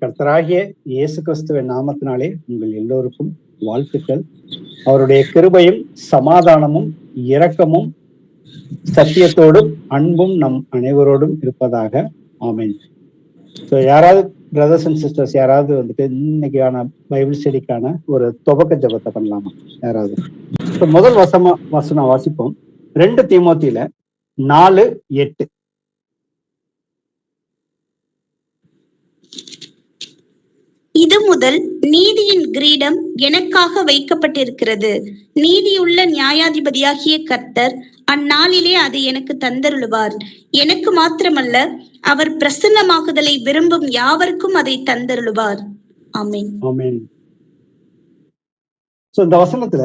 கர்த்தராகிய இயேசு கிறிஸ்துவின் நாமத்தினாலே உங்கள் எல்லோருக்கும் வாழ்த்துக்கள். அவருடைய கிருபையும் சமாதானமும் இரக்கமும் சத்தியத்தோடும் அன்பும் நம் அனைவரோடும் இருப்பதாக. ஆமென். ஸோ யாராவது பிரதர்ஸ் அண்ட் சிஸ்டர்ஸ் யாராவது வந்துட்டு இன்னைக்கான பைபிள் ஸ்டடிக்கான ஒரு துவக்க ஜெபத்தை பண்ணலாமா? யாராவது? இப்போ முதல் வசனம் வாசிப்போம். 2 தீமோத்தியில 4:8. இது முதல் நீதியின் கிரீடம் எனக்காக வைக்கப்பட்டிருக்கிறது. நீதியுள்ள நியாயாதிபதியாகிய கர்த்தர் அந்நாளிலே அதை எனக்கு தந்தருளுவார். எனக்கு மாத்திரமல்ல, அவர் பிரசன்னமாகுதலை விரும்பும் யாவருக்கும் அதை தந்தருளுவார். ஆமென். ஆமென். சோ இந்த வசனத்துல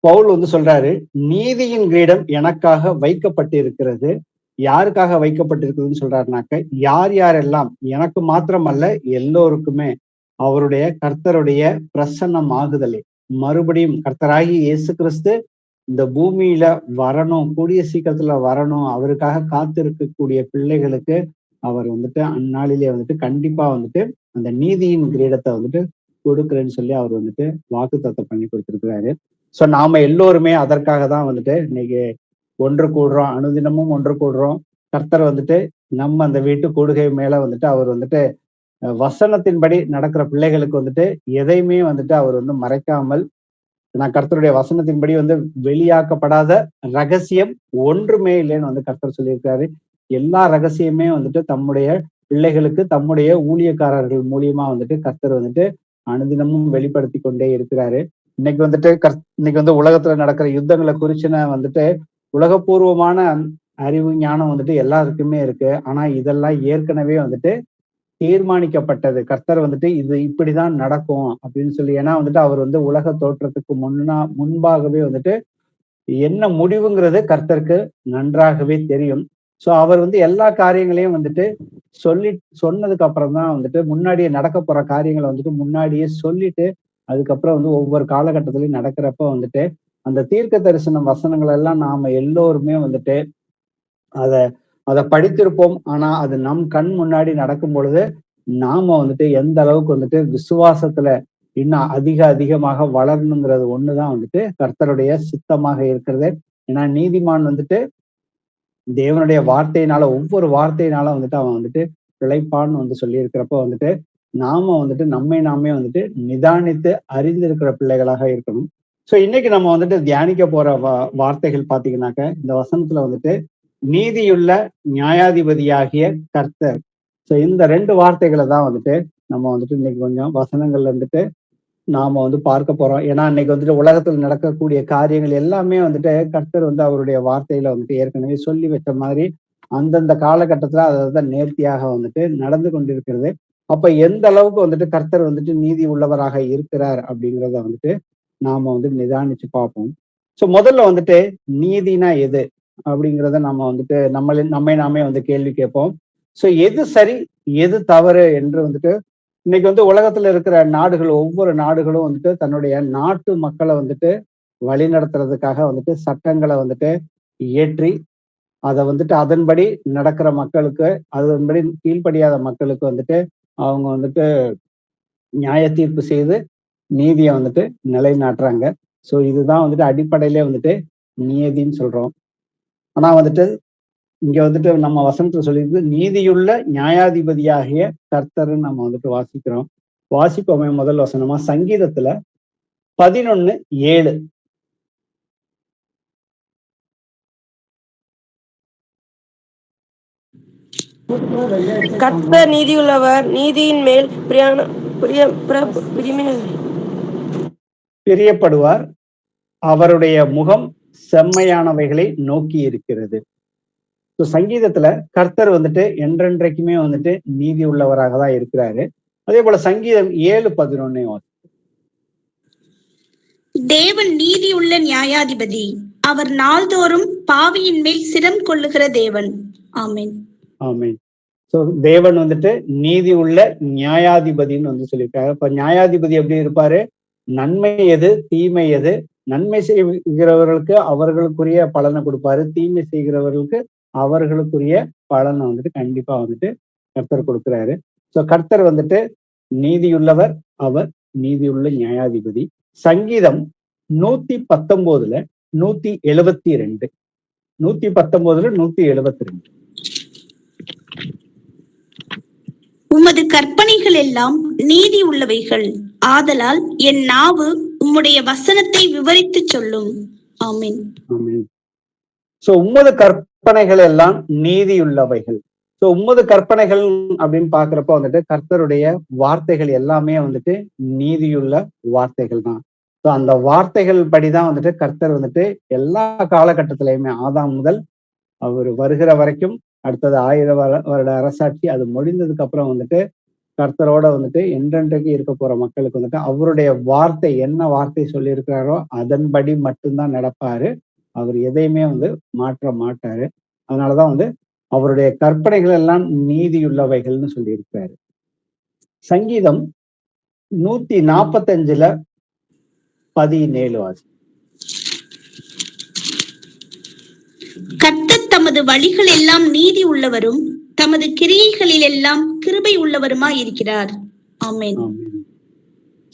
பவுல் சொல்றாரு, நீதியின் கிரீடம் எனக்காக வைக்கப்பட்டிருக்கிறது. யாருக்காக வைக்கப்பட்டிருக்குதுன்னு சொல்றாருனாக்க, யார் யாரெல்லாம், எனக்கு மாத்திரமல்ல எல்லோருக்குமே அவருடைய கர்த்தருடைய பிரசன்னமாகுதலை, மறுபடியும் கர்த்தராகி இயேசு கிறிஸ்து இந்த பூமியில வரணும், கூடிய சீக்கிரத்துல வரணும், அவருக்காக காத்திருக்கக்கூடிய பிள்ளைகளுக்கு அவர் அந்நாளிலே கண்டிப்பா அந்த நீதியின் கிரீடத்தை கொடுக்குறேன்னு சொல்லி அவர் வாக்குத்தத்தம் பண்ணி கொடுத்திருக்கிறாரு. சோ நாம எல்லோருமே அதற்காக தான் இன்னைக்கு ஒன்று கூடுறோம், அனுதினமும் ஒன்று கூடுறோம். கர்த்தர் நம்ம அந்த வீட்டு கூடுகை மேல அவர் வசனத்தின்படி நடக்கிற பிள்ளைகளுக்கு எதையுமே அவர் மறைக்காமல், நான் கர்த்தருடைய வசனத்தின்படி வெளியாக்கப்படாத ரகசியம் ஒன்றுமே இல்லைன்னு கர்த்தர் சொல்லியிருக்காரு. எல்லா ரகசியமே தம்முடைய பிள்ளைகளுக்கு, தம்முடைய ஊழியக்காரர்கள் மூலியமா கர்த்தர் அனுதினமும் வெளிப்படுத்தி கொண்டே இருக்கிறாரு. இன்னைக்கு உலகத்துல நடக்கிற யுத்தங்களை குறிச்சுன உலகபூர்வமான அறிவு ஞானம் எல்லாருக்குமே இருக்கு. ஆனா இதெல்லாம் ஏற்கனவே தீர்மானிக்கப்பட்டது. கர்த்தர் இது இப்படிதான் நடக்கும் அப்படின்னு சொல்லி. ஏன்னா அவர் உலக தோற்றத்துக்கு முன்பாகவே என்ன முடிவுங்கிறது கர்த்தருக்கு நன்றாகவே தெரியும். சோ அவர் எல்லா காரியங்களையும் சொன்னதுக்கு அப்புறம் தான் முன்னாடியே நடக்க போற காரியங்களை முன்னாடியே சொல்லிட்டு, அதுக்கப்புறம் ஒவ்வொரு காலகட்டத்திலையும் நடக்கிறப்ப அந்த தீர்க்க தரிசன வசனங்கள் எல்லாம் நாம எல்லோருமே அதை படித்திருப்போம். ஆனா அது நம் கண் முன்னாடி நடக்கும் பொழுது நாம எந்த அளவுக்கு விசுவாசத்துல இன்னும் அதிகமாக வளரணுங்கிறது ஒண்ணுதான் கர்த்தருடைய சித்தமாக இருக்கிறது. ஏன்னா நீதிமான் தேவனுடைய வார்த்தையினால, ஒவ்வொரு வார்த்தையினால அவன் பிழைப்பான்னு சொல்லி இருக்கிறப்ப நாம நம்மை நாமே நிதானித்து அறிந்திருக்கிற பிள்ளைகளாக இருக்கணும். சோ இன்னைக்கு நம்ம தியானிக்க போற வார்த்தைகள் பாத்தீங்கன்னாக்க, இந்த வசனத்துல நீதியுள்ள நியாயாதிபதியாகிய கர்த்தர். சோ இந்த 2 வார்த்தைகளை தான் நம்ம இன்னைக்கு கொஞ்சம் வசனங்கள்ல நாம பார்க்க போறோம். ஏன்னா இன்னைக்கு உலகத்துல நடக்கக்கூடிய காரியங்கள் எல்லாமே கர்த்தர் அவருடைய வார்த்தையில ஏற்கனவே சொல்லி வச்ச மாதிரி அந்தந்த காலகட்டத்துல அதை நேர்த்தியாக நடந்து கொண்டிருக்கிறது. அப்ப எந்த அளவுக்கு கர்த்தர் நீதி உள்ளவராக இருக்கிறார் அப்படிங்கிறத நாம நிதானிச்சு பார்ப்போம். சோ முதல்ல நீதினா எது அப்படிங்கிறத நம்ம நம்மை நாமே கேள்வி கேட்போம். சோ எது சரி எது தவறு என்று இன்னைக்கு உலகத்துல இருக்கிற நாடுகள், ஒவ்வொரு நாடுகளும் தன்னுடைய நாட்டு மக்களை வழி நடத்துறதுக்காக சட்டங்களை இயற்றி அதை அதன்படி நடக்கிற மக்களுக்கு, அதன்படி கீழ்ப்படியாத மக்களுக்கு அவங்க நியாய தீர்ப்பு செய்து நீதியை நிலைநாட்டுறாங்க. சோ இதுதான் அடிப்படையிலே நீதின்னு சொல்றோம். ஆனா இங்க நம்ம வசனத்துல சொல்லியிருக்கு, நீதியுள்ள நியாயாதிபதியாகிய கர்த்தர்ன்னு நம்ம வாசிக்கிறோம். வாசிப்போமே முதல் வசனமா சங்கீதத்துல 11:7. கர்த்தர் நீதியுள்ளவர், நீதியின் மேல் பிரியப்படுவார், அவருடைய முகம் செம்மையானவைகளை நோக்கி இருக்கிறது. சங்கீதத்துல கர்த்தர் என்றென்றைக்குமே நீதி உள்ளவராக தான் இருக்கிறாரு. அதே போல சங்கீதம் 7:11. தேவன் நீதி உள்ள நியாயாதிபதி, அவர் நாள்தோறும் பாவியின் மேல் சிரம் கொள்ளுகிற தேவன். ஆமென். ஆமென். சோ தேவன் நீதி உள்ள நியாயாதிபதினு சொல்லியிருக்காரு. இப்ப நியாயாதிபதி எப்படி இருப்பாரு? நன்மை எது, தீமை எது, நன்மை செய்கிறவர்களுக்கு அவர்களுக்குரிய பலனை கொடுப்பாரு, தீமை செய்கிறவர்களுக்கு அவர்களுக்குரிய பலனை கண்டிப்பா கர்த்தர் கொடுக்கிறாரு. சோ கர்த்தர் நீதியுள்ளவர், அவர் நீதியுள்ள நியாயாதிபதி. சங்கீதம் 119 172 119 172. உமது கற்பனைகள் எல்லாம் நீதி உள்ளவைகள், ஆதலால் என் நாவு உம்முடைய வசனத்தை விவரித்து சொல்லும். ஆமென். ஆமென். சோ உமது கற்பனைகள் எல்லாம் நீதியுள்ளவைகள். சோ உமது கற்பனைகள் அப்படின்னு பாக்குறப்ப வந்துட்டு கர்த்தருடைய வார்த்தைகள் எல்லாமே வந்துட்டு நீதியுள்ள வார்த்தைகள் தான். சோ அந்த வார்த்தைகள் படிதான் வந்துட்டு கர்த்தர் வந்துட்டு எல்லா காலகட்டத்திலையுமே ஆதாம் முதல் அவர் வருகிற வரைக்கும், அடுத்தது 1000 வருட அரசாட்சி அது முடிந்ததுக்கு அப்புறம் வந்துட்டு கர்த்தரோட வந்துட்டு என்றென்றைக்கு இருக்க போற மக்களுக்கு வந்துட்டு அவருடைய வார்த்தை என்ன வார்த்தை சொல்லி இருக்கிறாரோ அதன்படி மட்டும்தான் நடப்பாரு. அவர் எதையுமே வந்து மாற்ற மாட்டாரு. அதனாலதான் வந்து அவருடைய கற்பனைகள் எல்லாம் நீதியுள்ளவைகள்னு சொல்லி இருக்கிறாரு. சங்கீதம் 145 17 வாசி. கர்த்தர் தமது வழிகள் எல்லாம் நீதி உள்ளவரும் தமது கிரியைகளில் எல்லாம் கிருபை உள்ளவருமாய் இருக்கிறார். ஆமென்.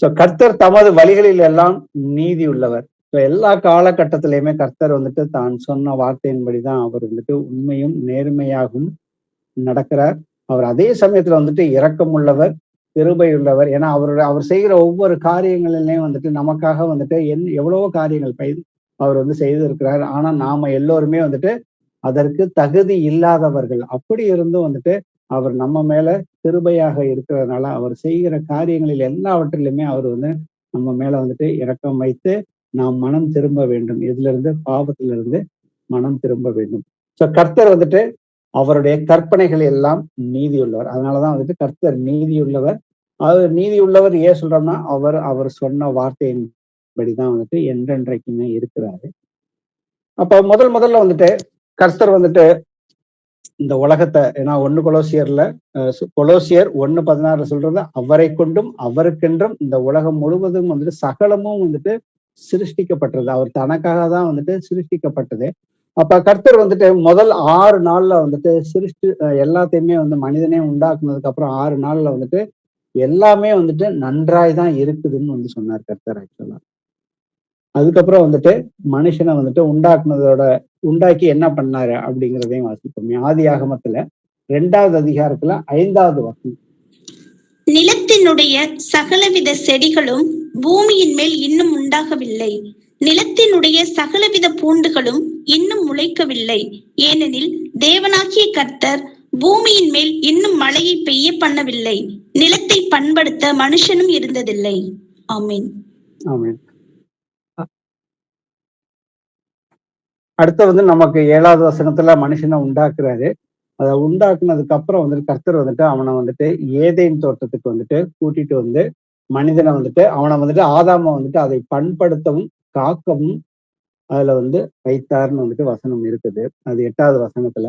சோ கர்த்தர் தமது வழிகளில் எல்லாம் நீதி உள்ளவர். எல்லா காலகட்டத்திலயுமே கர்த்தர் வந்துட்டு தான் சொன்ன வார்த்தையின்படிதான் அவர் வந்துட்டு உண்மையும் நேர்மையாகவும் நடக்கிறார். அவர் அதே சமயத்துல வந்துட்டு இரக்கம் உள்ளவர், கிருபை உள்ளவர். ஏன்னா அவர் செய்கிற ஒவ்வொரு காரியங்களிலையும் வந்துட்டு நமக்காக வந்துட்டு எவ்வளவோ காரியங்கள் அவர் வந்து செய்திருக்கிறார். ஆனா நாம எல்லோருமே வந்துட்டு அதற்கு தகுதி இல்லாதவர்கள். அப்படி இருந்தும் வந்துட்டு அவர் நம்ம மேல கிருபையாக இருக்கிறதுனால அவர் செய்கிற காரியங்களில் எல்லாவற்றிலுமே அவர் வந்து நம்ம மேல வந்துட்டு இரக்கம் வைத்து நாம் மனம் திரும்ப வேண்டும். இதுல இருந்து பாவத்திலிருந்து மனம் திரும்ப வேண்டும். சோ கர்த்தர் வந்துட்டு அவருடைய கற்பனைகள் எல்லாம் நீதி உள்ளவர். அதனாலதான் வந்துட்டு கர்த்தர் நீதியுள்ளவர். அவர் நீதியுள்ளவர் ஏன் சொல்றோம்னா அவர் சொன்ன வார்த்தையின்படிதான் வந்துட்டு என்றென்றைக்குமே இருக்கிறாரு. அப்ப முதல்ல வந்துட்டு கர்த்தர் வந்துட்டு இந்த உலகத்தை, ஏன்னா 1 கொலோசியர் 1:16 சொல்றது அவரை கொண்டும் அவருக்கென்றும் இந்த உலகம் முழுவதும் வந்துட்டு சகலமும் வந்துட்டு சிருஷ்டிக்கப்பட்டது. அவர் தனக்காக தான் வந்துட்டு சிருஷ்டிக்கப்பட்டது. அப்ப கர்த்தர் வந்துட்டு முதல் 6 நாள்ல வந்துட்டு எல்லாத்தையுமே வந்து மனிதனே உண்டாக்குனதுக்கு அப்புறம் 6 நாள்ல வந்துட்டு எல்லாமே வந்துட்டு நன்றாய் தான் இருக்குதுன்னு வந்து சொன்னார் கர்த்தர். ஆக்சுவலா அதுக்கப்புறம் வந்துட்டு மனுஷனை வந்துட்டு உண்டாக்கி என்ன பண்ணாரு அப்படிங்கிறதையும் வாசிப்போம். ஆதியாகமத்துல 2வது அதிகாரத்துல 5வது வசனம். நிலத்தினுடைய சகலவித செடிகளும் பூமியின் மேல் இன்னும் உண்டாகவில்லை, நிலத்தினுடைய சகலவித பூண்டுகளும் இன்னும் முளைக்கவில்லை, ஏனெனில் தேவனாகிய கர்த்தர் பூமியின் மேல் இன்னும் மழையை பெய்ய பண்ணவில்லை, நிலத்தை பண்படுத்த மனுஷனும் இருந்ததில்லை. ஆமென். ஆமென். அடுத்து வந்து நமக்கு 7வது வசனத்துல மனுஷனை உண்டாக்குறாரு. அதை உண்டாக்குனதுக்கு அப்புறம் வந்துட்டு கர்த்தர் வந்துட்டு அவனை வந்துட்டு ஏதேன் தோட்டத்துக்கு வந்துட்டு கூட்டிட்டு வந்து மனிதனை வந்துட்டு அவனை வந்துட்டு ஆதாம வந்துட்டு அதை பண்படுத்தவும் காக்கவும் அதுல வந்து வைத்தார்னு வந்துட்டு வசனம் இருக்குது. அது 8வது வசனத்துல.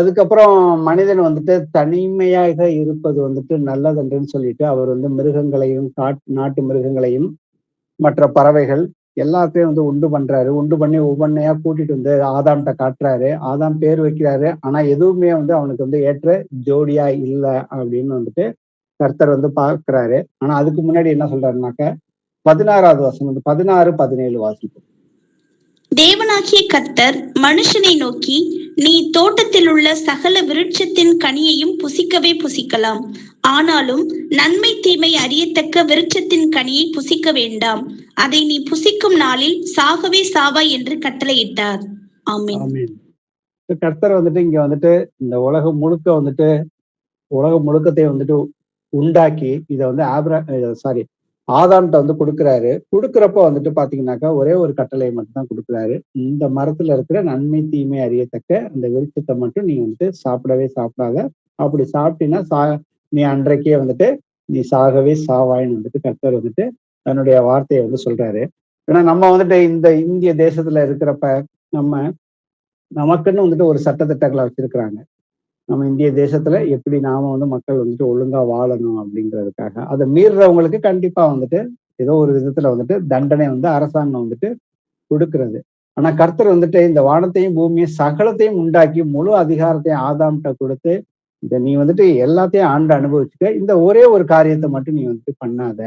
அதுக்கப்புறம் மனிதன் வந்துட்டு தனிமையாக இருப்பது வந்துட்டு நல்லதென்றுன்னு சொல்லிட்டு அவர் வந்து மிருகங்களையும் நாட்டு மிருகங்களையும் மற்ற பறவைகள் எல்லாத்தையும் வந்து உண்டு பண்ணி ஒவ்வொன்னையா கூட்டிட்டு வந்து ஆதாம்கிட்ட காட்டுறாரு. ஆதாம் பேர் வைக்கிறாரு. ஆனா எதுவுமே வந்து அவனுக்கு வந்து ஏற்ற ஜோடியா இல்லை அப்படின்னு வந்துட்டு கர்த்தர் வந்து பார்க்கிறாரு. ஆனா அதுக்கு முன்னாடி என்ன சொல்றாருனாக்க 16வது வசனம் 16, 17 வாசிப்போம். தேவனாகிய கர்த்தர் மனுஷனை நோக்கி, நீ தோட்டத்தில் உள்ள சகல விருட்சத்தின் கனியையும் புசிக்கவே புசிக்கலாம், ஆனாலும் நன்மை தீமை அறியத்தக்க விருட்சத்தின் கனியை புசிக்க வேண்டாம், அதை நீ புசிக்கும் நாளில் சாகவே சாவாய் என்று கட்டளையிட்டார். ஆமென். கர்த்தர் வந்துட்டு இங்க வந்துட்டு இந்த உலகம் முழுக்கத்தை வந்துட்டு உண்டாக்கி இதை வந்து ஆதாம்கிட்ட வந்து கொடுக்குறப்ப வந்துட்டு பாத்தீங்கன்னாக்கா ஒரே ஒரு கட்டளை மட்டும் தான் கொடுக்குறாரு. இந்த மரத்துல இருக்கிற நன்மை தீமை அறியத்தக்க அந்த விருட்சத்தை மட்டும் நீ வந்துட்டு சாப்பிடவே சாப்பிடாத, அப்படி சாப்பிட்டீங்கன்னா நீ அன்றைக்கே வந்துட்டு நீ சாகவே சாவாயின்னு வந்துட்டு கர்த்தர் வந்துட்டு தன்னுடைய வார்த்தையை வந்து சொல்றாரு. ஏன்னா நம்ம வந்துட்டு இந்த இந்திய தேசத்துல இருக்கிறப்ப நமக்குன்னு வந்துட்டு ஒரு சட்டத்திட்டங்களை வச்சிருக்கிறாங்க. நம்ம இந்திய தேசத்துல எப்படி நாம வந்து மக்கள் வந்துட்டு ஒழுங்கா வாழணும் அப்படிங்கிறதுக்காக அதை மீறுறவங்களுக்கு கண்டிப்பா வந்துட்டு ஏதோ ஒரு விதத்துல வந்துட்டு தண்டனை வந்து அரசாங்கம் வந்துட்டு கொடுக்கிறது. ஆனா கர்த்தர் வந்துட்டு இந்த வானத்தையும் பூமியையும் சகலத்தையும் உண்டாக்கி முழு அதிகாரத்தையும் ஆதாம்கிட்ட கொடுத்து இத நீ வந்துட்டு எல்லாத்தையும் ஆண்டு அனுபவிச்சுக்க, இந்த ஒரே ஒரு காரியத்தை மட்டும் நீ வந்துட்டு பண்ணாத.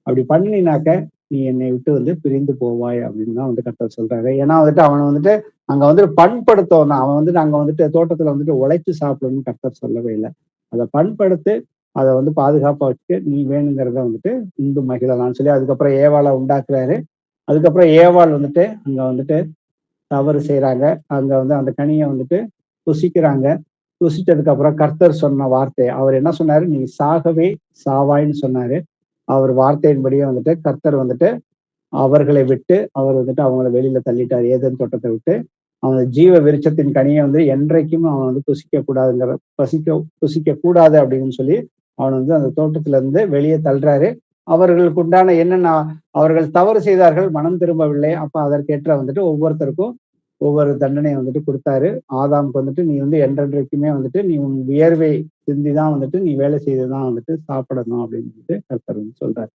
அப்படி பண்ணினாக்க நீ என்னை விட்டு வந்து பிரிந்து போவாய் அப்படின்னு தான் வந்து கர்த்தர் சொல்றாரு. ஏன்னா வந்துட்டு அவனை வந்துட்டு அங்க வந்துட்டு பண்படுத்தணும். அவன் வந்துட்டு அங்க வந்துட்டு தோட்டத்துல வந்துட்டு உழைச்சு சாப்பிடணும்னு கர்த்தர் சொல்லவே இல்லை. அதை பண்படுத்து அதை வந்து பாதுகாப்பா வச்சுட்டு நீ வேணுங்கிறத வந்துட்டு இந்து மகிழலாம்னு சொல்லி அதுக்கப்புறம் ஏவாளை உண்டாக்குறாரு. அதுக்கப்புறம் ஏவாள் வந்துட்டு அங்க வந்துட்டு தவறு செய்யறாங்க. அங்க வந்து அந்த கனியை வந்துட்டு புசிக்கிறாங்க. புசிச்சதுக்கு அப்புறம் கர்த்தர் சொன்ன வார்த்தை, அவர் என்ன சொன்னாரு, நீ சாகவே சாவாய்ன்னு சொன்னாரு. அவர் வார்த்தையின்படியே வந்துட்டு கர்த்தர் வந்துட்டு அவர்களை விட்டு அவர் வந்துட்டு அவங்கள வெளியில தள்ளிட்டார், ஏதேன் தோட்டத்தை விட்டு. அவன் ஜீவ விருட்சத்தின் கனியை வந்து என்றைக்கும் அவன் வந்து புசிக்க கூடாது அப்படின்னு சொல்லி அவன் வந்து அந்த தோட்டத்துல இருந்து வெளியே தள்ளுறாரு. அவர்களுக்கு உண்டான என்னென்ன, அவர்கள் தவறு செய்தார்கள், மனம் திரும்பவில்லை. அப்ப அதற்கேற்ற வந்துட்டு ஒவ்வொருத்தருக்கும் ஒவ்வொரு தண்டனையை வந்துட்டு கொடுத்தாரு. ஆதாமுக்கு வந்துட்டு நீ வந்து என்றென்றைக்குமே வந்துட்டு நீ உன் வியர்வை சிந்திதான் வந்துட்டு நீ வேலை செய்துதான் வந்துட்டு சாப்பிடணும் அப்படின்னு சொல்லிட்டு கர்த்தர் வந்து சொல்றாரு.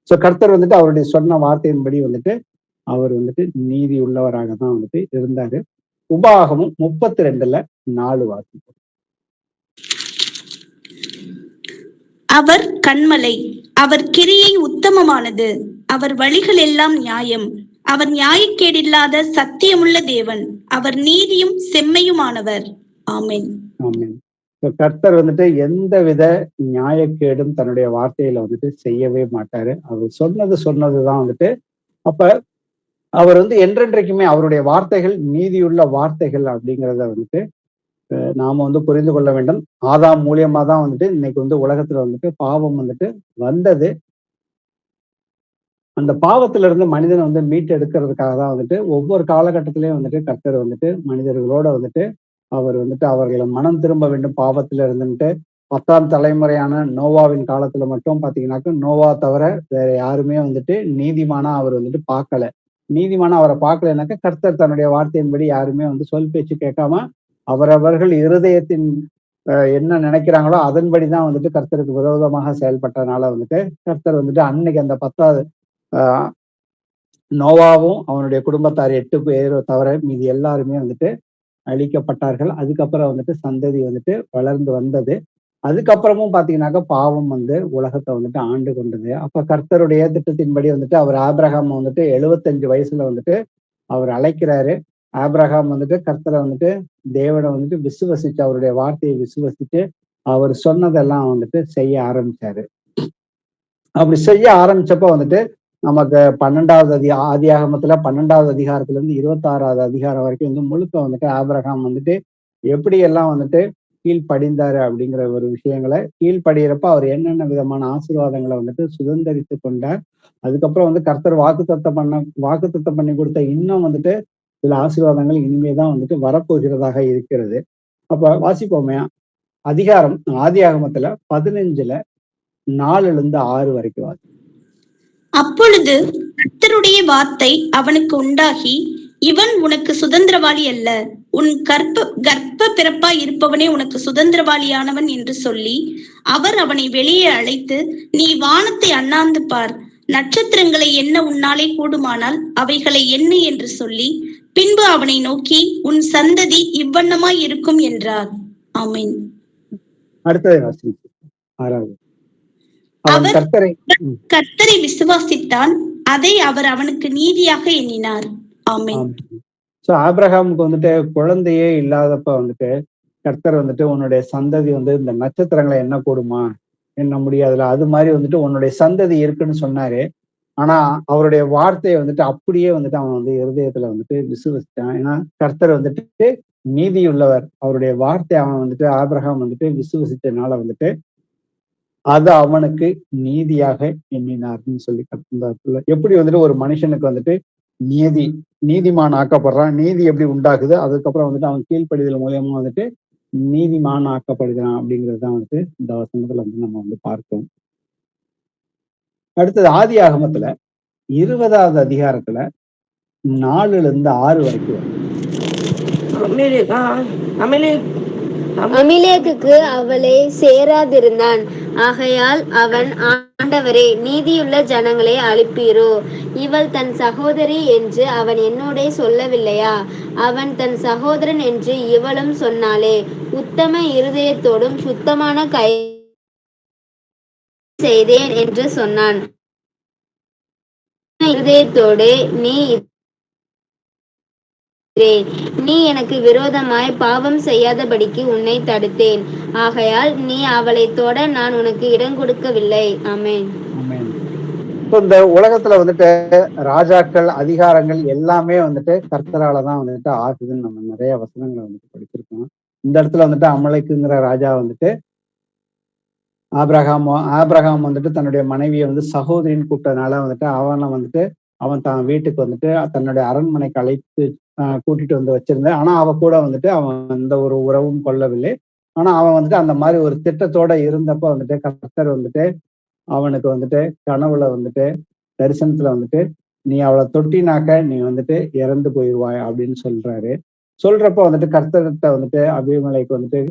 சோ கர்த்தர் வந்துட்டு அவருடைய சொன்ன வார்த்தையின்படி வந்துட்டு அவர் வந்துட்டு நீதி உள்ளவராக தான் வந்துட்டு இருந்தாரு. உபாகமும் 32:4 வாசிப்போம். அவர் கன்மலை, அவர் கிரியை உத்தமமானது, அவர் வழிகள் எல்லாம் நியாயம், அவர் நியாயக்கேடில்லாத சத்தியமுள்ள தேவன், அவர் நீதியும் செம்மையுமானவர். ஆமென். ஆமென். கர்த்தர் வந்துட்டு எந்த வித நியாயக்கேடும் தன்னுடைய வார்த்தையில வந்துட்டு செய்யவே மாட்டாரு. அவர் சொன்னதுதான் வந்துட்டு. அப்ப அவர் வந்து என்றென்றைக்குமே அவருடைய வார்த்தைகள் நீதியுள்ள வார்த்தைகள் அப்படிங்கிறத வந்துட்டு நாம வந்து புரிந்து கொள்ள வேண்டும். ஆதாம் மூலியமா தான் வந்துட்டு இன்னைக்கு வந்து உலகத்துல வந்துட்டு பாவம் வந்துட்டு வந்தது. அந்த பாவத்துல இருந்து மனிதனை வந்து மீட்டு எடுக்கிறதுக்காக தான் வந்துட்டு ஒவ்வொரு காலகட்டத்திலயும் வந்துட்டு கர்த்தர் வந்துட்டு மனிதர்களோட வந்துட்டு அவர் வந்துட்டு அவர்களை மனம் திரும்ப வேண்டும் பாவத்துல இருந்துட்டு 10ஆம் தலைமுறையான நோவாவின் காலத்துல மட்டும் பாத்தீங்கன்னாக்க நோவா தவிர வேற யாருமே வந்துட்டு நீதிமானா அவர் வந்துட்டு பார்க்கல. நீதிமானா அவரை பார்க்கலனாக்க கர்த்தர் தன்னுடைய வார்த்தையின்படி யாருமே வந்து சொல் பேச்சு கேட்காம அவரவர்கள் இருதயத்தின் என்ன நினைக்கிறாங்களோ அதன்படிதான் வந்துட்டு கர்த்தருக்கு விரோதமாக செயல்பட்டதுனால வந்துட்டு கர்த்தர் வந்துட்டு அன்னைக்கு அந்த 10வது நோவாவும் அவனுடைய குடும்பத்தார் 8 பேரை தவிர மீதி எல்லாருமே வந்துட்டு அழிக்கப்பட்டார்கள். அதுக்கப்புறம் வந்துட்டு சந்ததி வந்துட்டு வளர்ந்து வந்தது. அதுக்கப்புறமும் பாத்தீங்கன்னாக்கா பாவம் வந்து உலகத்தை வந்துட்டு ஆண்டு கொண்டது. அப்ப கர்த்தருடைய திட்டத்தின்படி வந்துட்டு அவர் ஆபிரகாம் வந்துட்டு 75 வயசுல வந்துட்டு அவர் அழைக்கிறாரு. ஆபிரகாம் வந்துட்டு கர்த்தரை வந்துட்டு தேவனை வந்துட்டு விசுவசிச்சு அவருடைய வார்த்தையை விசுவசிச்சு அவர் சொன்னதெல்லாம் வந்துட்டு செய்ய ஆரம்பிச்சாரு. அப்படி செய்ய ஆரம்பிச்சப்ப வந்துட்டு நமக்கு 12வது ஆதியாகமத்துல 12வது அதிகாரத்துல இருந்து 26வது அதிகாரம் வரைக்கும் வந்து முழுக்க வந்துட்டு ஆபிரகாம் வந்துட்டு எப்படி எல்லாம் வந்துட்டு கீழ்ப்படிந்தாரு அப்படிங்கிற ஒரு விஷயங்களை கீழ்ப்படிகிறப்ப அவர் என்னென்ன விதமான ஆசீர்வாதங்களை வந்துட்டு சுதந்திரித்து கொண்டார். அதுக்கப்புறம் வந்து கர்த்தர் வாக்குத்தத்தம் பண்ணி கொடுத்த இன்னும் வந்துட்டு சில ஆசீர்வாதங்கள் இனிமேதான் வந்துட்டு வரப்போகிறதாக இருக்கிறது. அப்ப வாசிப்போமே அதிகாரம் ஆதியாகமத்துல 15:4-6 வரைக்கும் வாசி. அப்பொழுது கர்த்தருடைய வார்த்தை அவனுக்கு உண்டாகி, இவன் உனக்கு சுதந்திரவாளி அல்ல, உன் கர்ப்ப பிறப்பாய் இருப்பவனே உனக்கு சுதந்திரவாளியானவன் என்று சொல்லி அவர் அவனை வெளியே அழைத்து, நீ வானத்தை அண்ணாந்து பார், நட்சத்திரங்களை எண்ண உன்னாலே கூடுமானால் அவைகளை எண்ணு என்று சொல்லி பின்பு அவனை நோக்கி, உன் சந்ததி இவ்வண்ணமாய் இருக்கும் என்றார். ஆமென். அடுத்தது வாசிப்போம். 6வது. அவர் கர்த்தரை விசுவாசித்தான், அதை அவர் அவனுக்கு நீதியாக எண்ணினார். ஆமென். சோ ஆபிரகாமுக்கு வந்துட்டு குழந்தையே இல்லாதப்ப வந்துட்டு கர்த்தர் வந்துட்டு உன்னுடைய சந்ததி வந்து இந்த நட்சத்திரங்களை எண்ண கூடுமா, எண்ண முடியாதுல, அது மாதிரி வந்துட்டு உன்னுடைய சந்ததி இருக்குன்னு சொன்னாரு. ஆனா அவருடைய வார்த்தையை வந்துட்டு அப்படியே வந்துட்டு அவன் வந்து இருதயத்துல வந்துட்டு விசுவசிச்சான். ஏன்னா கர்த்தர் வந்துட்டு நீதி உள்ளவர். அவருடைய வார்த்தை அவன் வந்துட்டு ஆபிரகாம் வந்துட்டு விசுவசிச்சதுனால வந்துட்டு அது அவனுக்கு நீதியாக எண்ணினார்னு சொல்லி கர்த்தர் எப்படி வந்துட்டு ஒரு மனுஷனுக்கு வந்துட்டு நீதிமான் ஆக்கப்படுறான், நீதி எப்படி உண்டாக்குது, அதுக்கப்புறம் வந்துட்டு அவன் கீழ்ப்படிதல் மூலியமா வந்துட்டு நீதிமான் ஆக்கப்படுகிறான் அப்படிங்கிறதுதான் வந்துட்டு இந்த வசனத்துல வந்து நம்ம வந்து பார்ப்போம். அடுத்தது ஆதியாகமத்துல 20வது அதிகாரத்துல 4-6 வரைக்கும் அமிலேக்குக்கு அவளை சேராதிருந்தான். ஆகையால் அவன், ஆண்டவரே, நீதியுள்ள ஜனங்களை அழிப்பீரோ? இவள் தன் சகோதரி என்று அவன் என்னோடே சொல்லவில்லையா? அவன் தன் சகோதரன் என்று இவளும் சொன்னாளே. உத்தம இருதயத்தோடும் சுத்தமான கை செய்தேன் என்று சொன்னான். இருதயத்தோடே நீ எனக்கு விரோதமாய் பாவம் செய்யாதபடிக்கு உன்னை தடுத்தேன். ஆகையால் நீ அவளை தொட நான் உனக்கு இடம் கொடுக்கவில்லை. ஆமென். ஆமென். இந்த உலகத்துல வந்துட்டு ராஜாக்கள், அதிகாரங்கள் எல்லாமே வந்துட்டு கர்த்தராலதான் வந்துட்டு ஆகுதுன்னு நம்ம நிறைய வசனங்களை வந்துட்டு படிச்சிருக்கோம். இந்த இடத்துல வந்துட்டு அமலேக்குங்கிற ராஜா வந்துட்டு ஆபிரகாம் வந்துட்டு தன்னுடைய மனைவியை வந்து சகோதரின்னு கூப்பிட்டதுனால வந்துட்டு அவன் தான் வீட்டுக்கு வந்துட்டு தன்னுடைய அரண்மனைக்கு அழைத்து கூட்டிட்டு வந்து வச்சிருந்தேன். ஆனா அவ கூட வந்துட்டு அவன் எந்த ஒரு உறவும் கொள்ளவில்லை. ஆனா அவன் வந்துட்டு அந்த மாதிரி ஒரு திட்டத்தோட இருந்தப்ப வந்துட்டு கர்த்தர் வந்துட்டு அவனுக்கு வந்துட்டு கனவுல வந்துட்டு தரிசனத்துல வந்துட்டு நீ அவளை தொட்டினாக்க நீ வந்துட்டு இறந்து போயிடுவாய் அப்படின்னு சொல்றப்ப வந்துட்டு கர்த்தர்கிட்ட வந்துட்டு அபிமலைக்கு வந்துட்டு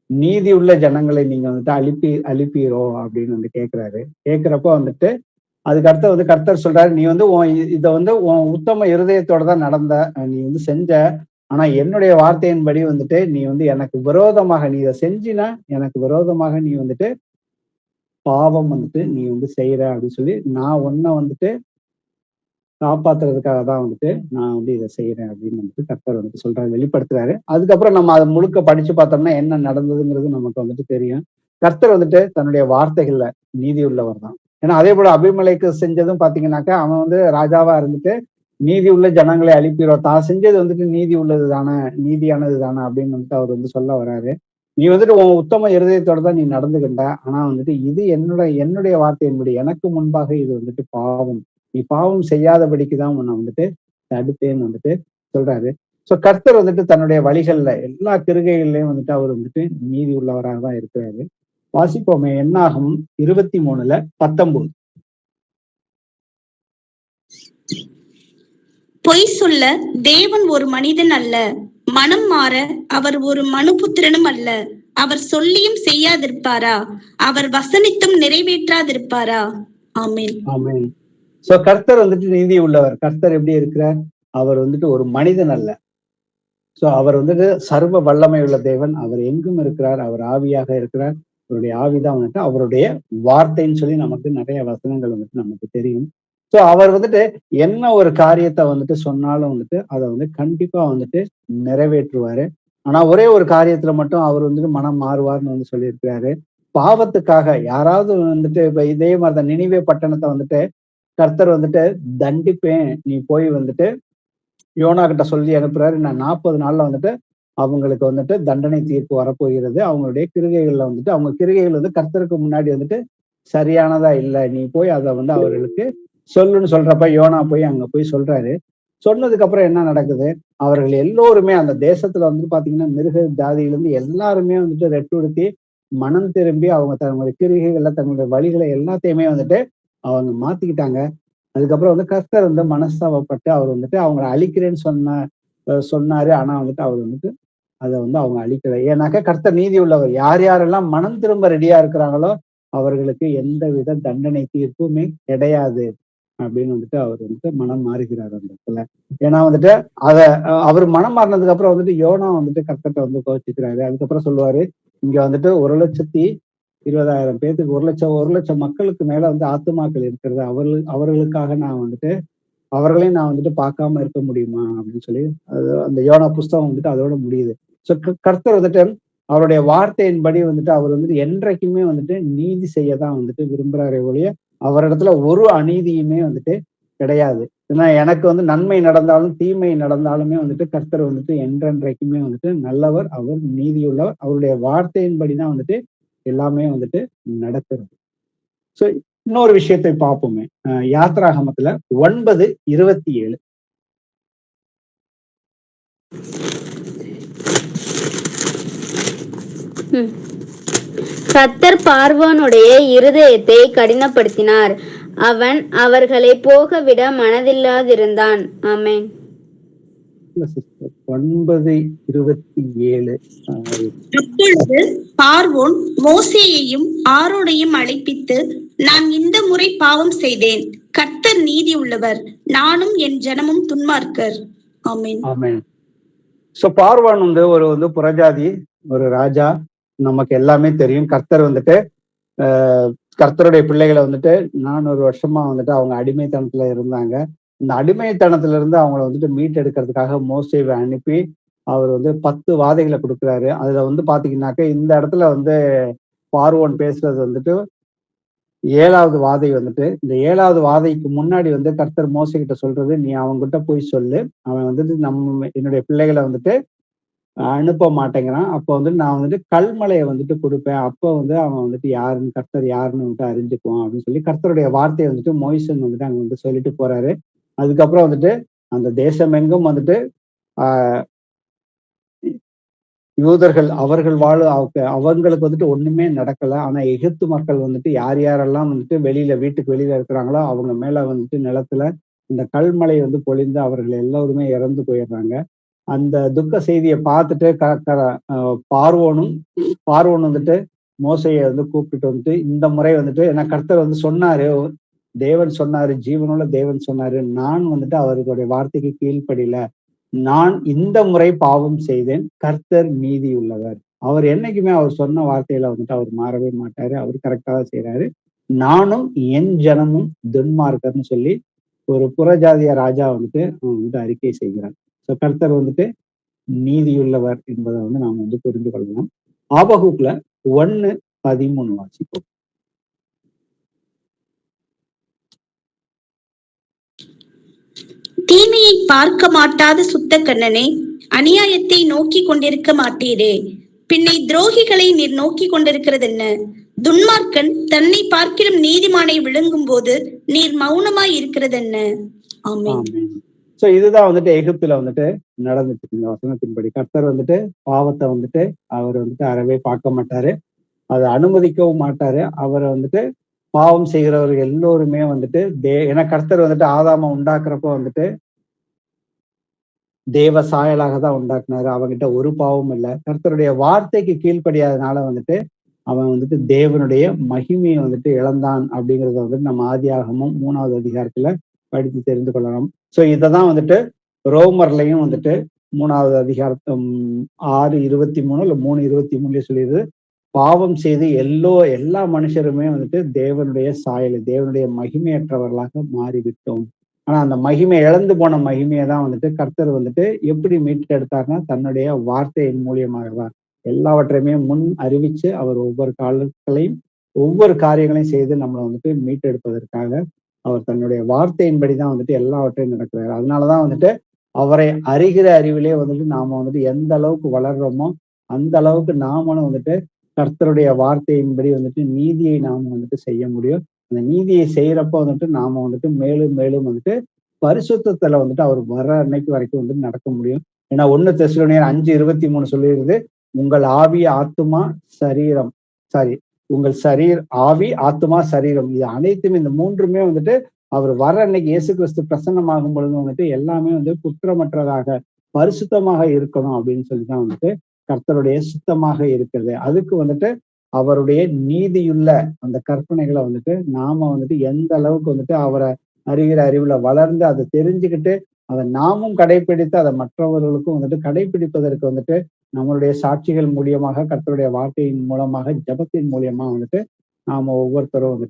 நீதி உள்ள ஜனங்களை நீங்க வந்துட்டு அழிப்பீரோ அப்படின்னு வந்து கேட்கிறப்ப வந்துட்டு அதுக்கு அடுத்து வந்து கர்த்தர் சொல்றாரு, நீ வந்து இதை வந்து உன் உத்தம இருதயத்தோட தான் நீ வந்து செஞ்ச. ஆனா என்னுடைய வார்த்தையின்படி வந்துட்டு நீ வந்து எனக்கு விரோதமாக நீ இதை செஞ்சினா எனக்கு விரோதமாக நீ வந்துட்டு பாவம் வந்துட்டு நீ வந்து செய்யற அப்படின்னு சொல்லி நான் உன்னை வந்துட்டு காப்பாத்துறதுக்காக தான் வந்துட்டு நான் வந்து இதை செய்யறேன் அப்படின்னு வந்துட்டு கர்த்தர் வந்துட்டு சொல்றாரு, வெளிப்படுத்துறாரு. அதுக்கப்புறம் நம்ம அதை முழுக்க படிச்சு பார்த்தோம்னா என்ன நடந்ததுங்கிறது நமக்கு வந்துட்டு தெரியும். கர்த்தர் வந்துட்டு தன்னுடைய வார்த்தைகள்ல நீதி உள்ளவர் தான். ஏன்னா அதே போல அபிமலைக்கு செஞ்சதும் பாத்தீங்கன்னாக்கா அவன் வந்து ராஜாவா இருந்துட்டு நீதி உள்ள ஜனங்களை அழிப்பிடுவோம், தான் செஞ்சது வந்துட்டு நீதி உள்ளது தானே, நீதியானது தானே அப்படின்னு வந்துட்டு அவர் வந்து சொல்ல வர்றாரு. நீ வந்துட்டு உன் உத்தம இருதயத்தோட தான் நீ நடந்துகிட்ட. ஆனா வந்துட்டு இது என்னுடைய வார்த்தையின்படி எனக்கு முன்பாக இது வந்துட்டு பாவம், நீ பாவம் செய்யாதபடிக்குதான் உன்னை வந்துட்டு தடுத்தேன்னு வந்துட்டு சொல்றாரு. சோ கர்த்தர் வந்துட்டு தன்னுடைய வழிகள்ல எல்லா கிருகைகள்லயும் வந்துட்டு அவர் வந்துட்டு நீதி உள்ளவராக தான் இருக்கிறாரு. வாசிப்போமே, என்னாகும் 23:19. பொய் சொல்ல தேவன் ஒரு மனிதன் அல்ல, மனம் மாற அவர் ஒரு மனுபுத்திரனும் அல்ல. அவர் சொல்லியும் செய்யாதிருப்பாரா? அவர் வசனித்தும் நிறைவேற்றாதிருப்பாரா? ஆமென். ஆமென். சோ கர்த்தர் வந்துட்டு நீதி உள்ளவர். கர்த்தர் எப்படி இருக்கிறார்? அவர் வந்துட்டு ஒரு மனிதன் அல்ல. சோ அவர் வந்துட்டு சர்வ வல்லமை உள்ள தேவன். அவர் எங்கும் இருக்கிறார். அவர் ஆவியாக இருக்கிறார். அவருடைய ஆவிதான் வந்துட்டு அவருடைய வார்த்தைன்னு சொல்லி நமக்கு நிறைய வசனங்கள் வந்துட்டு நமக்கு தெரியும். சோ அவர் வந்துட்டு என்ன ஒரு காரியத்தை வந்துட்டு சொன்னாலும் வந்துட்டு அதை வந்து கண்டிப்பா வந்துட்டு நிறைவேற்றுவாரு. ஆனா ஒரே ஒரு காரியத்துல மட்டும் அவர் வந்துட்டு மனம் மாறுவார்னு வந்து சொல்லியிருக்கிறாரு. பாவத்துக்காக யாராவது வந்துட்டு இப்ப இதே மாதிரிதான் நினிவே பட்டணத்தை வந்துட்டு கர்த்தர் வந்துட்டு தண்டிப்பேன், நீ போய் வந்துட்டு யோனா கிட்ட சொல்லி அனுப்புறாரு. நான் 40 நாள்ல வந்துட்டு அவங்களுக்கு வந்துட்டு தண்டனை தீர்ப்பு வரப்போகிறது. அவங்களுடைய கிருகைகள்ல வந்துட்டு அவங்க கிருகைகள் வந்து கர்த்தருக்கு முன்னாடி வந்துட்டு சரியானதா இல்லை, நீ போய் அதை வந்து அவர்களுக்கு சொல்லுன்னு சொல்றப்ப யோனா போய் அங்க போய் சொல்றாரு. சொன்னதுக்கு அப்புறம் என்ன நடக்குது? அவர்கள் எல்லோருமே அந்த தேசத்துல வந்து பாத்தீங்கன்னா மிருக ஜாதியிலிருந்து எல்லாருமே வந்துட்டு ரெட்டுடுத்தி மனம் திரும்பி அவங்க தங்களுடைய கிருகைகள்ல தங்களுடைய வழிகளை எல்லாத்தையுமே வந்துட்டு அவங்க மாத்திக்கிட்டாங்க. அதுக்கப்புறம் வந்து கர்த்தர் வந்து மனஸ்தாபப்பட்டு அவர் வந்துட்டு அவங்களை அழிக்கிறேன்னு சொன்னாரு. ஆனா வந்துட்டு அவர் வந்துட்டு அதை வந்து அவங்க அழிக்கல. ஏன்னாக்கா கர்த்தர் நீதி உள்ளவர். யாரெல்லாம் மனம் திரும்ப ரெடியா இருக்கிறாங்களோ அவர்களுக்கு எந்த வித தண்டனை தீர்ப்புமே கிடையாது அப்படின்னு வந்துட்டு அவர் வந்துட்டு மனம் மாறுகிறார் அந்த இடத்துல. ஏன்னா வந்துட்டு அவர் மனம் மாறினதுக்கு அப்புறம் வந்துட்டு யோனா வந்துட்டு கர்த்தத்தை வந்து கோச்சிக்கிறாரு. அதுக்கப்புறம் சொல்லுவாரு, இங்க வந்துட்டு 1,20,000 பேருக்கு 1,00,000 மக்களுக்கு மேல வந்து ஆத்துமாக்கள் இருக்கிறது. அவர்களுக்காக நான் வந்துட்டு அவர்களையும் நான் வந்துட்டு பார்க்காம இருக்க முடியுமா அப்படின்னு சொல்லி அந்த யோனா புஸ்தகம் வந்துட்டு அதோட முடியுது. ஸோ கர்த்தர் வந்துட்டு அவருடைய வார்த்தையின்படி வந்துட்டு அவர் வந்துட்டு என்றைக்குமே வந்துட்டு நீதி செய்யதான் வந்துட்டு விரும்புறாரே ஒழிய அவரிடத்துல ஒரு அநீதியுமே வந்துட்டு கிடையாது. ஏன்னா எனக்கு வந்து நன்மை நடந்தாலும் தீமை நடந்தாலுமே வந்துட்டு கர்த்தர் வந்துட்டு என்றென்றைக்குமே வந்துட்டு நல்லவர், அவர் நீதியுள்ளவர். அவருடைய வார்த்தையின்படிதான் வந்துட்டு எல்லாமே வந்துட்டு நடக்கிறது. சோ இன்னொரு விஷயத்தை பார்ப்போமே, யாத்ராகமத்துல 9:27. கர்த்தர் பார்வோனுடைய இருதயத்தை கடினப்படுத்தினார், அவன் அவர்களை போக விட மனதில்லாதிருந்தான். ஆமென். 9:27. அப்பொழுது பார்வோன் மோசேயையும் ஆரோனையும் அழைப்பித்து, நான் இந்த முறை பாவம் செய்தேன். கர்த்தர் நீதி உள்ளவர், நானும் என் ஜனமும் துன்மார்க்கர். ஆமென். ஆமென். சோ பார்வோன் ஒரு புறஜாதி, ஒரு ராஜா. நமக்கு எல்லாமே தெரியும். கர்த்தர் கர்த்தருடைய பிள்ளைகளை 400 வருஷமா அவங்க அடிமைத்தனத்துல இருந்தாங்க. இந்த அடிமைத்தனத்துல இருந்து அவங்கள மீட்டெடுக்கிறதுக்காக மோசேவை அனுப்பி அவர் 10 வாதைகளை கொடுக்குறாரு. அதுல பாத்தீங்கன்னாக்க இந்த இடத்துல பார்வோன் பேசுறது 7வது வாதை இந்த 7வது வாதைக்கு முன்னாடி கர்த்தர் மோசே கிட்ட சொல்றது, நீ அவன்கிட்ட போய் சொல்லு, அவன் என்னுடைய பிள்ளைகளை அனுப்ப மாட்டேங்கிறான். அப்போ நான் கல்மலையை கொடுப்பேன். அப்போ அவன் யாருன்னு, கர்த்தர் யாருன்னு அறிஞ்சுக்குவான் அப்படின்னு சொல்லி கர்த்தருடைய வார்த்தையை மோய்சன் அங்க சொல்லிட்டு போறாரு. அதுக்கப்புறம் அந்த தேசம் எங்கும் ஆஹ் யூதர்கள் அவர்கள் அவங்களுக்கு ஒண்ணுமே நடக்கல. ஆனா எகிப்து மக்கள் யார் யாரெல்லாம் வீட்டுக்கு வெளியில இருக்கிறாங்களோ அவங்க மேல நிலத்துல இந்த கல்மலை பொழிந்து அவர்கள் எல்லோருமே இறந்து போயிடுறாங்க. அந்த துக்க செய்தியை பார்த்துட்டு பார்வோன் மோசையை கூப்பிட்டுட்டு இந்த முறை ஏன்னா கர்த்தர் சொன்னாரு, தேவன் சொன்னாரு, ஜீவனுள்ள தேவன் சொன்னாரு, நான் அவர்களுடைய வார்த்தைக்கு கீழ்ப்படியில, நான் இந்த முறை பாவம் செய்தேன், கர்த்தர் நீதி உள்ளவர். அவர் என்னைக்குமே அவர் சொன்ன வார்த்தையில அவர் மாறவே மாட்டாரு. அவர் கரெக்டா தான் செய்யறாரு. நானும் என் ஜனமும் துன்மார்க்கர்னு சொல்லி ஒரு புறஜாதிய ராஜா அறிக்கை செய்கிறார். கர்த்தர் நீதியுள்ளவர் என்பதை நாம் புரிந்து கொள்ளலாம். ஆபகுக்ல 1:13 வாசிப்போம். தீமையை பார்க்க மாட்டாத சுத்த கண்ணனே, அநியாயத்தை நோக்கி கொண்டிருக்க மாட்டீரே, பின்னை துரோகிகளை நீர் நோக்கி கொண்டிருக்கிறது என்ன? துன்மார்க்கன் தன்னை பார்க்கிலும் நீதிமானை விழுங்கும் போது நீர் மௌனமாய் இருக்கிறது என்ன? ஆமென். சோ இதுதான் எகிப்துல நடந்துச்சு. இந்த வசனத்தின்படி கர்த்தர் பாவத்தை அவர் அறவே பார்க்க மாட்டாரு, அதை அனுமதிக்கவும் மாட்டாரு. அவரை பாவம் செய்கிறவர்கள் எல்லோருமே ஏன்னா கர்த்தர் ஆதாம உண்டாக்குறப்போ தேவ சாயலாக தான் உண்டாக்குனாரு. அவங்கிட்ட ஒரு பாவம் இல்லை. கர்த்தருடைய வார்த்தைக்கு கீழ்ப்படியாதனால அவன் தேவனுடைய மகிமையை இழந்தான் அப்படிங்கறத நம்ம ஆதியாகமும் 3வது அதிகாரத்துல படித்து தெரிந்து கொள்ளலாம். சோ இததான் ரோமர்லையும் 3வது அதிகாரம் 6:23 இல்ல 3:23 சொல்லிடுது, பாவம் செய்து எல்லா மனுஷருமே தேவனுடைய சாயலை, தேவனுடைய மகிமையற்றவர்களாக மாறிவிட்டோம். ஆனா அந்த மகிமை இழந்து போன மகிமையை தான் கர்த்தர் எப்படி மீட்டெடுத்தார்னா தன்னுடைய வார்த்தையின் மூலியமாக தான். எல்லாவற்றையுமே முன் அறிவிச்சு அவர் ஒவ்வொரு காலங்களையும் ஒவ்வொரு காரியங்களையும் செய்து நம்மளை மீட்டெடுப்பதற்காக அவர் தன்னுடைய வார்த்தையின்படிதான் எல்லாவற்றையும் நடக்கிறாரு. அதனாலதான் அவரை அறிகிற அறிவிலே நாம எந்த அளவுக்கு வளர்றோமோ அந்த அளவுக்கு நாமளும் கர்த்தருடைய வார்த்தையின்படி நீதியை நாம செய்ய முடியும். அந்த நீதியை செய்யறப்ப நாம மேலும் மேலும் பரிசுத்தத்துல அவர் வர அன்னைக்கு வரைக்கும் நடக்க முடியும். ஏன்னா 1 தெசலோனியர் 5:23 சொல்லிடுது, உங்கள் ஆவி ஆத்துமா சரீரம் உங்கள் ஆவி ஆத்துமா சரீரம், இது அனைத்துமே இந்த 3மே அவர் வர அன்னைக்கு இயேசு கிறிஸ்து பிரசன்னமாகும் பொழுது எல்லாமே குற்றமற்றதாக பரிசுத்தமாக இருக்கணும் அப்படின்னு சொல்லிதான் கர்த்தருடைய சுத்தமாக இருக்கிறது. அதுக்கு அவருடைய நீதியுள்ள அந்த கற்பனைகளை நாம எந்த அளவுக்கு அவரை அறிகிற அறிவுல வளர்ந்து அதை தெரிஞ்சுக்கிட்டு அதை நாமும் கடைபிடித்து அதை மற்றவர்களுக்கும் கடைபிடிப்பதற்கு நம்மளுடைய சாட்சிகள் மூலியமாக, கர்த்தருடைய வார்த்தையின் மூலமாக, ஜபத்தின் மூலியமா நாம ஒவ்வொருத்தரும்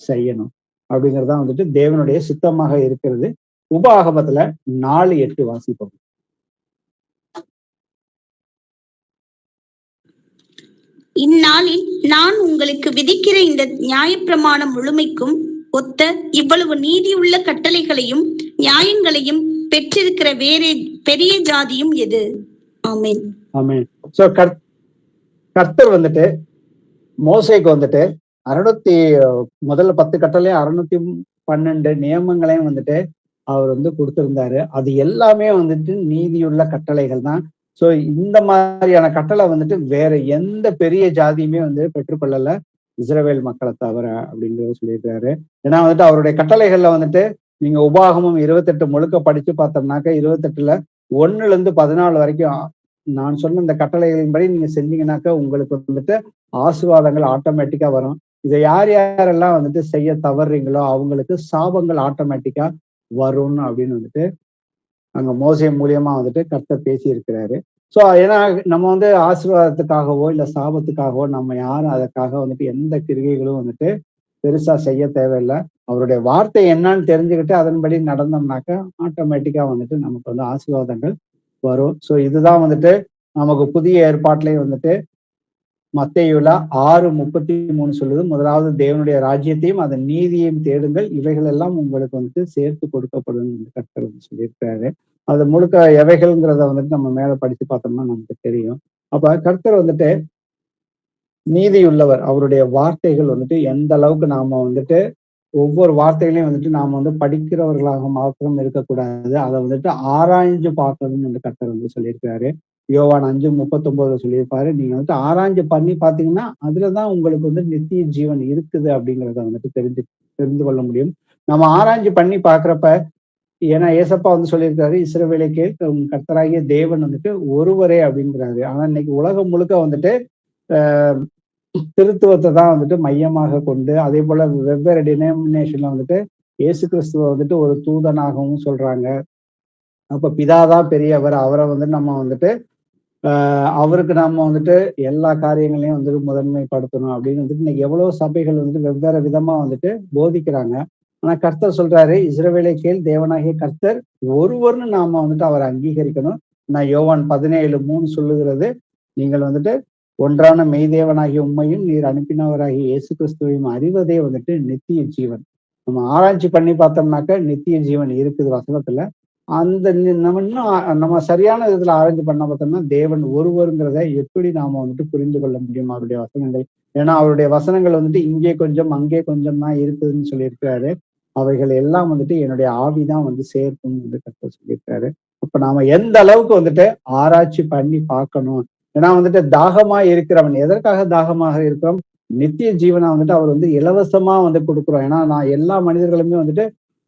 செய்யணும். அப்படிங்கறதா தேவனுடைய சுத்தமாக இருக்கிறது. உபாகமத்துல 4:8 வாசிப்போம். இந்நாளில் நான் உங்களுக்கு விதிக்கிற இந்த நியாயப்பிரமாணம் முழுமைக்கும் ஒத்த இவ்வளவு நீதியுள்ள கட்டளைகளையும் நியாயங்களையும் பெற்றிருக்கிற வேறே பெரிய ஜாதியும் எது? ஆமென். ஆமென். சோ கர்த்தர் மோசேக்கு முதல்ல 10 கட்டளையும் 612 நியமங்களையும் அவர் கொடுத்திருந்தாரு. அது எல்லாமே நீதியுள்ள கட்டளைகள் தான். சோ இந்த மாதிரியான கட்டளை வேற எந்த பெரிய ஜாதியுமே பெற்றுக்கொள்ளல, இஸ்ரவேல் மக்களை தவிர அப்படிங்கிறத சொல்லியிருக்காரு. ஏன்னா அவருடைய கட்டளைகள்ல நீங்க உபாகமம் 28 முழுக்க படிச்சு பார்த்தோம்னாக்க 28ல 1-14 வரைக்கும் நான் சொன்ன இந்த கட்டளைகளின்படி நீங்க செஞ்சீங்கன்னாக்கா உங்களுக்கு வந்துட்டு ஆசீர்வாதங்கள் ஆட்டோமேட்டிக்கா வரும். இதை யார் யாரெல்லாம் வந்துட்டு செய்ய தவறுறீங்களோ அவங்களுக்கு சாபங்கள் ஆட்டோமேட்டிக்கா வரும்னு அப்படின்னு வந்துட்டு அங்க மோசே மூலியமா வந்துட்டு கர்த்தர் பேசி இருக்கிறாரு. சோ ஏன்னா நம்ம வந்து ஆசீர்வாதத்துக்காகவோ இல்ல சாபத்துக்காகவோ நம்ம யாரும் அதற்காக வந்துட்டு எந்த கிரிகைகளும் வந்துட்டு பெருசா செய்ய தேவையில்லை. அவருடைய வார்த்தை என்னன்னு தெரிஞ்சுக்கிட்டு அதன்படி நடந்தோம்னாக்கா ஆட்டோமேட்டிக்கா வந்துட்டு நமக்கு வந்து ஆசீர்வாதங்கள் வரும். சோ இதுதான் வந்துட்டு நமக்கு புதிய ஏற்பாட்டிலையும் வந்துட்டு மத்தேயுல 6:33 சொல்லுது, முதலாவது தேவனுடைய ராஜ்யத்தையும் அதன் நீதியையும் தேடுங்கள், இவைகள் எல்லாம் உங்களுக்கு வந்துட்டு சேர்த்து கொடுக்கப்படும் என்று கர்த்தர் வந்து சொல்லியிருக்கிறாரு. அது முழுக்க எவைகள்ங்கிறத வந்துட்டு நம்ம மேல படிச்சு பார்த்தோம்னா நமக்கு தெரியும். அப்ப கர்த்தர் வந்துட்டு நீதியுள்ளவர். அவருடைய வார்த்தைகள் வந்துட்டு எந்த அளவுக்கு நாம வந்துட்டு ஒவ்வொரு வார்த்தைகளையும் வந்துட்டு நாம வந்து படிக்கிறவர்களாக மாத்திரம் இருக்கக்கூடாது, அதை வந்துட்டு ஆராய்ஞ்சு பார்க்கணும்னு வந்து கர்த்தர் வந்து சொல்லியிருக்கிறாரு. யோவான் 5:39 சொல்லியிருப்பாரு, நீங்க வந்துட்டு ஆராய்ஞ்சு பண்ணி பார்த்தீங்கன்னா அதுலதான் உங்களுக்கு வந்து நித்திய ஜீவன் இருக்குது அப்படிங்கிறத வந்துட்டு தெரிந்து கொள்ள முடியும். நம்ம ஆராய்ஞ்சு பண்ணி பார்க்கிறப்ப, ஏன்னா ஏசப்பா வந்து சொல்லியிருக்காரு, இஸ்ரவேலை கேள் உன் கர்த்தராகிய தேவன் வந்துட்டு ஒருவரே அப்படிங்கிறாரு. ஆனா இன்னைக்கு உலகம் முழுக்க வந்துட்டு ஆஹ் திருத்துவத்தை தான் வந்துட்டு மையமாக கொண்டு, அதே போல வெவ்வேறு டினாமினேஷன்ல வந்துட்டு இயேசு கிறிஸ்துவ வந்துட்டு ஒரு தூதனாகவும் சொல்றாங்க. அப்ப பிதாதான் பெரியவர், அவரை வந்து நம்ம வந்துட்டு அவருக்கு நாம வந்துட்டு எல்லா காரியங்களையும் வந்துட்டு முதன்மைப்படுத்தணும் அப்படின்னு வந்துட்டு இன்னைக்கு எவ்வளவு சபைகள் வந்துட்டு வெவ்வேறு விதமா வந்துட்டு போதிக்கிறாங்க. ஆனா கர்த்தர் சொல்றாரு, இஸ்ரவேலை கேள் தேவனாகிய கர்த்தர் ஒருவர்னு நாம வந்துட்டு அவரை அங்கீகரிக்கணும். நான் யோவான் 17:3 சொல்லுகிறது, நீங்கள் வந்துட்டு ஒன்றான மெய்தேவனாகிய உண்மையும் நீர் அனுப்பினவராகிய இயேசு கிறிஸ்துவையும் அறிவதே வந்துட்டு நித்திய ஜீவன். நம்ம ஆராய்ச்சி பண்ணி பார்த்தோம்னாக்க நித்திய ஜீவன் இருக்குது வசனத்துல. அந்த நம்ம இன்னும் நம்ம சரியான விதத்துல ஆராய்ச்சி பண்ண பார்த்தோம்னா தேவன் ஒருவருங்கிறத எப்படி நாம வந்துட்டு புரிந்து கொள்ள முடியும் அவருடைய வசனங்கள். ஏன்னா அவருடைய வசனங்கள் வந்துட்டு இங்கே கொஞ்சம் அங்கே கொஞ்சம் தான் இருக்குதுன்னு சொல்லியிருக்கிறாரு. அவைகள் எல்லாம் வந்துட்டு என்னுடைய ஆவிதான் வந்து சேர்க்கும் என்று கர்த்தர் சொல்லியிருக்காரு. அப்ப நாம எந்த அளவுக்கு வந்துட்டு ஆராய்ச்சி பண்ணி பார்க்கணும். ஏன்னா வந்துட்டு தாகமா இருக்கிறவன், எதற்காக தாகமாக இருக்கிறோம்? நித்திய ஜீவனை வந்துட்டு அவர் வந்து இலவசமா வந்து கொடுக்குறோம். ஏன்னா நான் எல்லா மனிதர்களுமே வந்துட்டு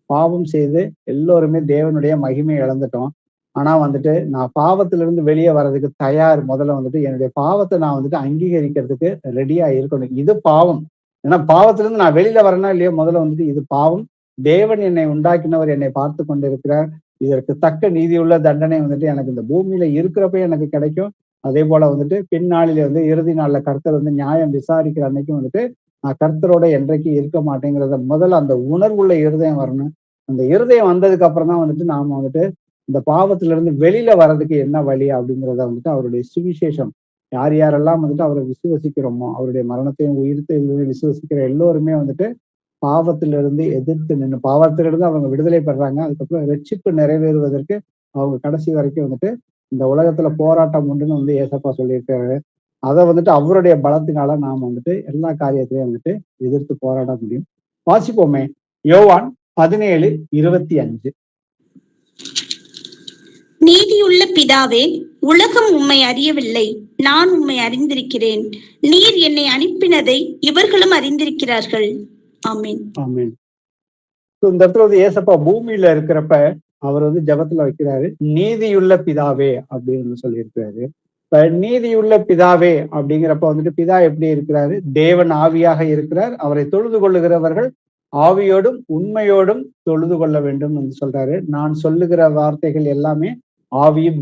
பாவம் செய்து எல்லோருமே தேவனுடைய மகிமையை இழந்துட்டோம். ஆனா வந்துட்டு நான் பாவத்திலிருந்து வெளியே வர்றதுக்கு தயார். முதல்ல வந்துட்டு என்னுடைய பாவத்தை நான் வந்துட்டு அங்கீகரிக்கிறதுக்கு ரெடியா இருக்கணும். இது பாவம். ஏன்னா பாவத்திலிருந்து நான் வெளியில வரேன்னா இல்லையோ, முதல்ல வந்துட்டு இது பாவம். தேவன் என்னை உண்டாக்கினவர் என்னை பார்த்து கொண்டிருக்கிறார். இதற்கு தக்க நீதியுள்ள தண்டனை வந்துட்டு எனக்கு இந்த பூமியில இருக்கிறப்ப எனக்கு கிடைக்கும். அதே போல வந்துட்டு பின்னாளில வந்து இறுதி நாள்ல கர்த்தர் வந்து நியாயம் விசாரிக்கிற அன்னைக்கும் வந்துட்டு நான் கர்த்தரோட என்றைக்கு இருக்க மாட்டேங்கிறத முதல்ல அந்த உணர்வுள்ள இருதயம் வரணும். அந்த இருதயம் வந்ததுக்கு அப்புறம் தான் வந்துட்டு நாம வந்துட்டு இந்த பாவத்துல இருந்து வெளியில வர்றதுக்கு என்ன வழி அப்படிங்கிறத வந்துட்டு அவருடைய சுவிசேஷம், யார் யாரெல்லாம் வந்துட்டு அவரை விசுவசிக்கிறோமோ, அவருடைய மரணத்தையும் உயிர்த்தையும் விசுவசிக்கிற எல்லோருமே வந்துட்டு பாவத்திலிருந்து எதிர்த்து நின்று பாவத்திலிருந்து அவங்க விடுதலை பெறாங்க. அதுக்கப்புறம் ரட்சிப்பு நிறைவேறுவதற்கு அவங்க கடைசி வரைக்கும் வந்துட்டு இந்த உலகத்துல போராட்டம் உண்டுன்னு வந்து ஏசப்பா சொல்லியிருக்காரு. அதை வந்துட்டு அவருடைய பலத்தினால நாம் வந்துட்டு எல்லா காரியத்திலையும் வந்துட்டு எதிர்த்து போராட முடியும். வாசிப்போமே, யோவான் 17:25. நீதியுள்ள பிதாவே, உலகம் உம்மை அறியவில்லை, நான் உம்மை அறிந்திருக்கிறேன். நீர் என்னை அனுப்பினதை இவர்களும் அறிந்திருக்கிறார்கள். ஆமென். ஆமென். இந்த இடத்துல வந்து ஏசப்பா பூமியில இருக்கிறப்ப அவர் வந்து ஜெபத்துல வைக்கிறாரு, நீதியுள்ள பிதாவே அப்படின்னு சொல்லியிருக்கிறாரு. இப்ப நீதியுள்ள பிதாவே அப்படிங்கிறப்ப வந்துட்டு பிதா எப்படி இருக்கிறாரு? தேவன் ஆவியாக இருக்கிறார். அவரை தொழுது கொள்ளுகிறவர்கள் ஆவியோடும் உண்மையோடும் தொழுது கொள்ள வேண்டும் என்று சொல்றாரு. நான் சொல்லுகிற வார்த்தைகள் எல்லாமே ஆவியும்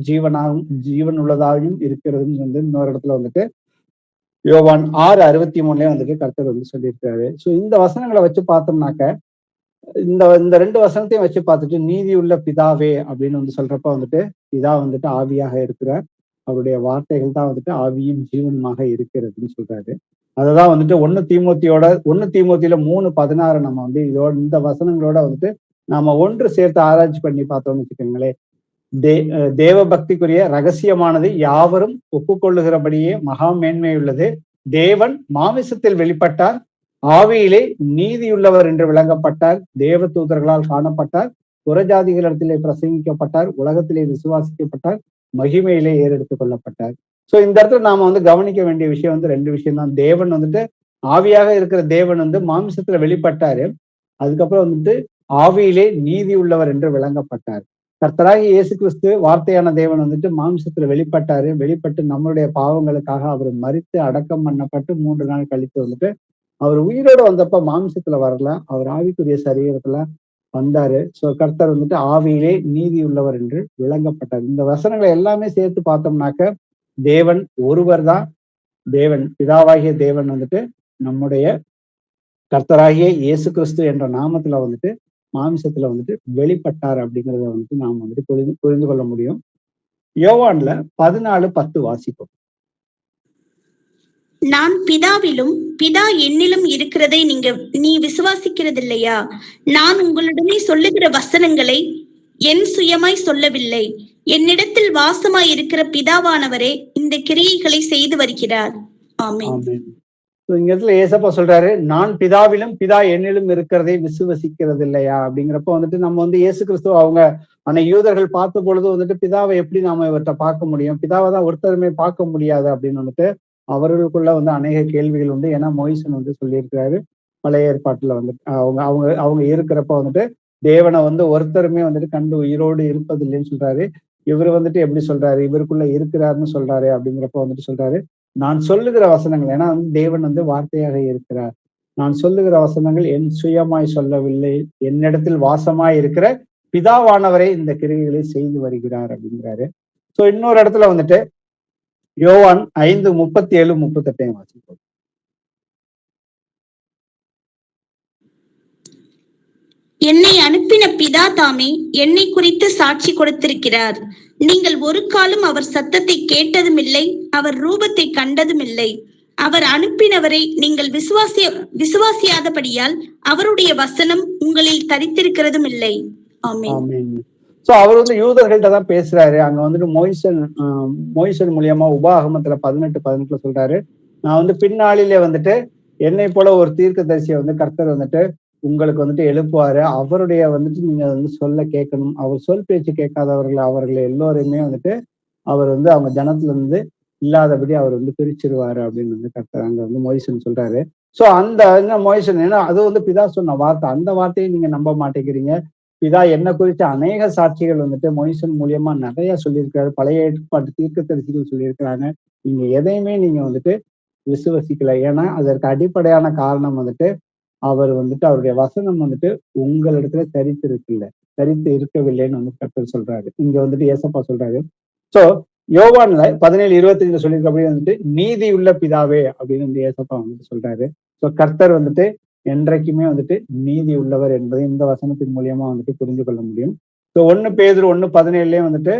ஜீவன் உள்ளதாகவும் இருக்கிறதுன்னு வந்து இன்னொரு இடத்துல வந்துட்டு யோவான் 6:63 வந்துட்டு கர்த்தர் வந்து சொல்லியிருக்காரு. சோ இந்த வசனங்களை வச்சு பார்த்தோம்னாக்க இந்த 2 வசனத்தையும் வச்சு பார்த்துட்டு நீதியுள்ள பிதாவே அப்படின்னு வந்து சொல்றப்ப வந்துட்டு பிதா வந்துட்டு ஆவியாக இருக்கிறார். அவருடைய வார்த்தைகள் தான் வந்துட்டு ஆவியும் ஜீவனுமாக இருக்கிறதுன்னு சொல்றாரு. அததான் வந்துட்டு 1 தீமோத்தியில 3:16 நம்ம வந்து இதோட இந்த வசனங்களோட வந்துட்டு நாம ஒன்று சேர்த்து ஆராய்ச்சி பண்ணி பார்த்தோம்னு வச்சுக்கோங்களேன். தேவ பக்திக்குரிய ரகசியமானது யாவரும் ஒப்புக்கொள்ளுகிறபடியே மகா மேன்மையுள்ளது. தேவன் மாமிசத்தில் வெளிப்பட்டார், ஆவியிலே நீதியுள்ளவர் என்று விளங்கப்பட்டார், தேவ தூதர்களால் காணப்பட்டார், புறஜாதிகளிடத்திலே பிரசங்கிக்கப்பட்டார், உலகத்திலே விசுவாசிக்கப்பட்டார், மகிமையிலே ஏறெடுத்துக் கொள்ளப்பட்டார். சோ இந்த இடத்துல நாம வந்து கவனிக்க வேண்டிய விஷயம் வந்து 2 விஷயம் தான். தேவன் வந்துட்டு ஆவியாக இருக்கிற தேவன் வந்து மாமிசத்துல வெளிப்பட்டாரு. அதுக்கப்புறம் வந்துட்டு ஆவியிலே நீதி உள்ளவர் என்று விளங்கப்பட்டார். கர்த்தராகிய இயேசு கிறிஸ்து வார்த்தையான தேவன் வந்துட்டு மாம்சத்துல வெளிப்பட்டாரு. வெளிப்பட்டு நம்மளுடைய பாவங்களுக்காக அவர் மரித்து அடக்கம் பண்ணப்பட்டு 3 நாள் கழித்து வந்துட்டு அவர் உயிரோடு வந்தப்ப மாம்சத்துல வரல, அவர் ஆவிக்குரிய சரீரத்துல வந்தாரு. சோ கர்த்தர் வந்துட்டு ஆவியிலே நீதி உள்ளவர் என்று விளங்கப்பட்டார். இந்த வசனங்களை எல்லாமே சேர்த்து பார்த்தோம்னாக்க தேவன் ஒருவர் தான். தேவன் பிதாவாகிய தேவன் வந்துட்டு நம்முடைய கர்த்தராகிய இயேசு கிறிஸ்து என்ற நாமத்துல வந்துட்டு மாம்சத்துல வந்துட்டு வெளிப்பட்டார் அப்படிங்கிறத வந்துட்டு நாம் வந்துட்டு புரிந்து கொள்ள முடியும். யோவான்ல 14:10 வாசிப்போம். நான் பிதாவிலும் பிதா என்னிலும் இருக்கிறதை நீ விசுவாசிக்கிறதில்லையா? நான் உங்களுடனே சொல்லுகிற வசனங்களை என் சுயமாய் சொல்லவில்லை, என்னிடத்தில் வாசமாய் இருக்கிற பிதாவானவரே இந்த கிரியைகளை செய்து வருகிறார். ஆமென். இங்க இடத்துல ஏசப்பா சொல்றாரு, நான் பிதாவிலும் பிதா என்னிலும் இருக்கிறதை விசுவசிக்கிறது இல்லையா அப்படிங்கிறப்ப வந்துட்டு நம்ம வந்து இயேசு கிறிஸ்துவ அவங்க யூதர்கள் பார்த்த பொழுது வந்துட்டு பிதாவை எப்படி நாம இவர்கிட்ட பார்க்க முடியும், பிதாவை தான் ஒருத்தருமே பார்க்க முடியாது அப்படின்னு வந்துட்டு அவர்களுக்குள்ள வந்து அநேக கேள்விகள் உண்டு. ஏன்னா மோய்சன் வந்து சொல்லியிருக்கிறாரு பழைய ஏற்பாட்டுல வந்துட்டு அவங்க இருக்கிறப்ப வந்துட்டு தேவனை வந்து ஒருத்தருமே வந்துட்டு கண்டு உயிரோடு இருப்பதில்லைன்னு சொல்றாரு. இவர் வந்துட்டு எப்படி சொல்றாரு, இவருக்குள்ள இருக்கிறாருன்னு சொல்றாரு. அப்படிங்கிறப்ப வந்துட்டு சொல்றாரு, நான் சொல்லுகிற வசனங்கள், ஏன்னா வந்து தேவன் வந்து வார்த்தையாக இருக்கிறார், நான் சொல்லுகிற வசனங்கள் என் சுயமாய் சொல்லவில்லை, என்னிடத்தில் வாசமாய் இருக்கிற பிதாவானவரை இந்த கிரியைகளை செய்து வருகிறார் அப்படிங்கிறாரு. சோ இன்னொரு இடத்துல வந்துட்டு யோவான் 5:37-38 வாசிப்போம். என்னை அனுப்பின பிதா தாமே என்னை குறித்து சாட்சி கொடுத்திருக்கிறார். நீங்கள் ஒரு காலம் அவர் சத்தத்தை கேட்டதும் இல்லை, அவர் ரூபத்தை கண்டதும் இல்லை. அவர் அனுப்பினவரை நீங்கள் விசுவாசியாதபடியால் அவருடைய வசனம் உங்களில் தரித்திருக்கிறதும் இல்லை. ஆமென். சோ அவர் வந்து யூதர்கள்ட்ட தான் பேசுறாரு. அங்க வந்துட்டு மோய்சன் மூலியமா உபாகமத்துல 18:18 சொல்றாரு, நான் வந்து பின்னாளிலே வந்துட்டு என்னை போல ஒரு தீர்க்கதரிசியை வந்து கர்த்தர் வந்துட்டு உங்களுக்கு வந்துட்டு எழுப்புவாரு, அவருடைய வந்துட்டு நீங்க வந்து சொல்ல கேட்கணும், அவர் சொல் பேச்சு கேட்காதவர்களை எல்லோருமே வந்துட்டு அவர் வந்து அவங்க ஜனத்துல இருந்து இல்லாதபடி அவர் வந்து பிரிச்சிருவாரு அப்படின்னு வந்து கர்த்தர் அங்க வந்து மோய்சன் சொல்றாரு. சோ அந்த மோய்சன், ஏன்னா அது வந்து பிதா சொன்ன வார்த்தை, அந்த வார்த்தையை நீங்க நம்ப மாட்டேங்கிறீங்க. பிதா என்ன குறித்த அநேக சாட்சிகள் வந்துட்டு மோய்சன் மூலியமா நிறைய சொல்லியிருக்காரு, பழைய ஏற்பாட்டு தீர்க்கதரிசிகள் சொல்லியிருக்கிறாங்க. நீங்க எதையுமே நீங்க வந்துட்டு விசுவசிக்கல. ஏன்னா அதற்கு அடிப்படையான காரணம் வந்துட்டு அவர் வந்துட்டு அவருடைய வசனம் வந்துட்டு உங்களிடத்துல தரித்து இருக்கவில்லைன்னு வந்து கர்த்தர் சொல்றாரு. இங்க வந்துட்டு ஏசப்பா சொல்றாரு. சோ யோவான்ல 17:25 சொல்லியிருக்கபடி வந்துட்டு நீதி உள்ள பிதாவே அப்படின்னு வந்து ஏசப்பா வந்துட்டு சொல்றாரு. சோ கர்த்தர் வந்துட்டு என்றைக்குமே வந்துட்டு நீதி உள்ளவர் என்பதை இந்த வசனத்தின் மூலியமா வந்துட்டு புரிந்து கொள்ள முடியும். ஸோ 1 பேதுரு 1:17 வந்துட்டு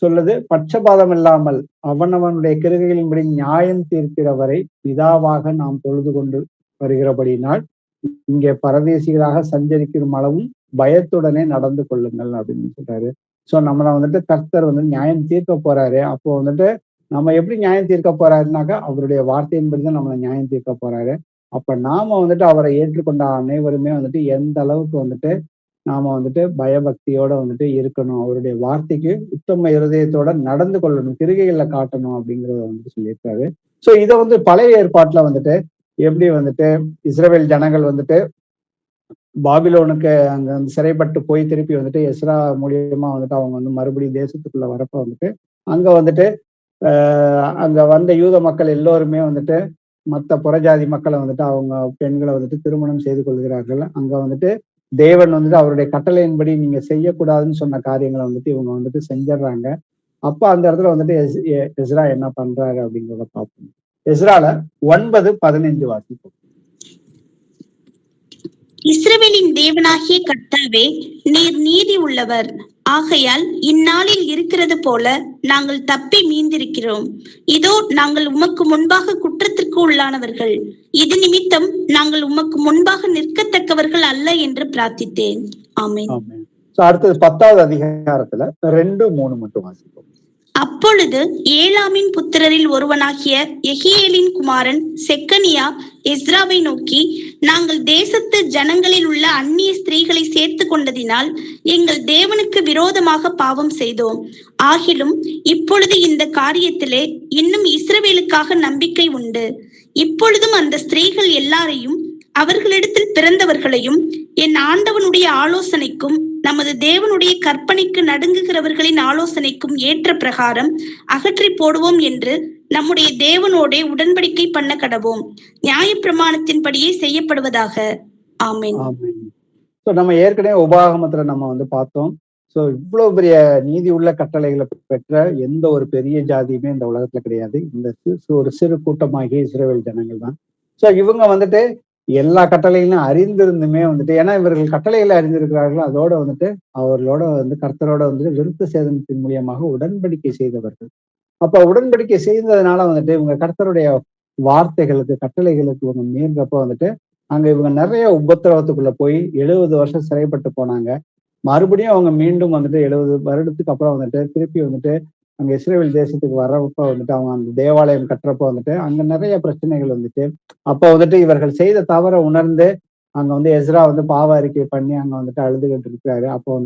சொல்லுது, பட்சபாதம் இல்லாமல் அவனவனுடைய கிருகைகளின்படி நியாயம் தீர்க்கிறவரை பிதாவாக நாம் தொழுது கொண்டு வருகிறபடினால் இங்கே பரதேசிகளாக சஞ்சரிக்கும் அளவும் பயத்துடனே நடந்து கொள்ளுங்கள் அப்படின்னு சொல்றாரு. சோ நம்மளை வந்துட்டு கர்த்தர் வந்து நியாயம் தீர்க்க போறாரு. அப்போ வந்துட்டு நம்ம எப்படி நியாயம் தீர்க்க போறாருனாக்கா அவருடைய வார்த்தையின்படிதான் நம்மளை நியாயம் தீர்க்க போறாரு. அப்ப நாம வந்துட்டு அவரை ஏற்றுக்கொண்ட அனைவருமே வந்துட்டு எந்த அளவுக்கு வந்துட்டு நாம வந்துட்டு பயபக்தியோட வந்துட்டு இருக்கணும், அவருடைய வார்த்தைக்கு உத்தம இருதயத்தோட நடந்து கொள்ளணும், கிருகைகள்ல காட்டணும் அப்படிங்கிறத வந்துட்டு சொல்லியிருக்காரு. சோ இதை வந்து பழைய ஏற்பாட்டுல வந்துட்டு எப்படி வந்துட்டு இஸ்ரவேல் ஜனங்கள் வந்துட்டு பாபிலோனுக்கு அங்க வந்து சிறைப்பட்டு போய் திருப்பி வந்துட்டு எஸ்ரா மூலியமா வந்துட்டு அவங்க வந்து மறுபடியும் தேசத்துக்குள்ள வரப்ப வந்துட்டு அங்க வந்துட்டு அங்க வந்த யூத மக்கள் எல்லோருமே வந்துட்டு மற்ற புறஜாதி மக்களை வந்துட்டு அவங்க பெண்களை வந்துட்டு திருமணம் செய்து கொள்கிறார்கள். அங்க வந்துட்டு தேவன் வந்துட்டு அவருடைய கட்டளையின்படி நீங்க செய்யக்கூடாதுன்னு சொன்ன காரியங்களை வந்துட்டு இவங்க வந்துட்டு செஞ்சிடறாங்க. அப்ப அந்த இடத்துல வந்துட்டு எஸ்ரா என்ன பண்றாரு அப்படிங்கிறத பார்ப்போம். எஸ்ரால 9:15 வாசிப்போம். இஸ்ரவேலின் தேவனாகிய கர்த்தாவே, நீர் நீதி உள்ளவர். ஆகையால் இந்நாளில் இருக்கிறது போல நாங்கள் தப்பி மீந்திருக்கிறோம். இதோ நாங்கள் உமக்கு முன்பாக குற்றத்திற்கு உள்ளானவர்கள். இது நிமித்தம் நாங்கள் உமக்கு முன்பாக நிற்கத்தக்கவர்கள் அல்ல என்று பிரார்த்தித்தேன். ஆமென். அடுத்தது 10வது அதிகாரத்துல 2:3 மட்டும் வாசிப்போம். அப்பொழுது ஏலாமின் புத்திரரில் ஒருவனாகிய எகியேலின் குமாரன் செக்கனியா எஸ்ராவை நோக்கி, நாங்கள் தேசத்து ஜனங்களில் உள்ள அந்நிய ஸ்திரீகளை சேர்த்து கொண்டதினால் எங்கள் தேவனுக்கு விரோதமாக பாவம் செய்தோம். ஆகிலும் இப்பொழுது இந்த காரியத்திலே இன்னும் இஸ்ரவேலுக்காக நம்பிக்கை உண்டு. இப்பொழுதும் அந்த ஸ்திரீகள் எல்லாரையும் அவர்களிடத்தில் பிறந்தவர்களையும் என் ஆண்டவனுடைய ஆலோசனைக்கும் நமது தேவனுடைய கற்பனைக்கு நடுங்குகிறவர்களின் ஆலோசனைக்கும் ஏற்ற பிரகாரம் அகற்றி போடுவோம் என்று நம்முடைய தேவனோடே உடன்படிக்கை பண்ண கடவோம். நியாயப்பிரமாணத்தின்படியே செய்யப்படுவதாக. ஆமென். நம்ம ஏற்கனவே உபாகமத்துல நம்ம பார்த்தோம். சோ இவ்வளவு பெரிய நீதி உள்ள கட்டளைகளை பெற்ற எந்த ஒரு பெரிய ஜாதியுமே இந்த உலகத்துல கிடையாது. இந்த ஒரு சிறு கூட்டமாகிய இஸ்ரவேல் ஜனங்கள் தான். சோ இவங்க எல்லா கட்டளைகளும் அறிந்திருந்துமே ஏன்னா இவர்கள் கட்டளைகளை அறிந்திருக்கிறார்கள். அதோட அவர்களோட கர்த்தரோட விருத்த சேதனத்தின் மூலியமாக உடன்படிக்கை செய்தவர்கள். அப்ப உடன்படிக்கை செய்ததுனால இவங்க கர்த்தருடைய வார்த்தைகளுக்கு கட்டளைகளுக்கு இவங்க மீறப்ப அங்க இவங்க நிறைய உபத்திரவத்துக்குள்ள போய் 70 வருஷம் சிறைப்பட்டு போனாங்க. மறுபடியும் அவங்க மீண்டும் 70 வருடத்துக்கு அப்புறம் திருப்பி அங்க இஸ்ரேல் தேசத்துக்கு வர்றப்ப அவங்க அந்த தேவாலயம் கட்டுறப்ப அங்க நிறைய பிரச்சனைகள் அப்ப இவர்கள் செய்த தவறை உணர்ந்து அங்க எஸ்ரா பாவ அறிக்கை பண்ணி அங்க அழுதுகிட்டு இருக்கிறாரு. அப்போ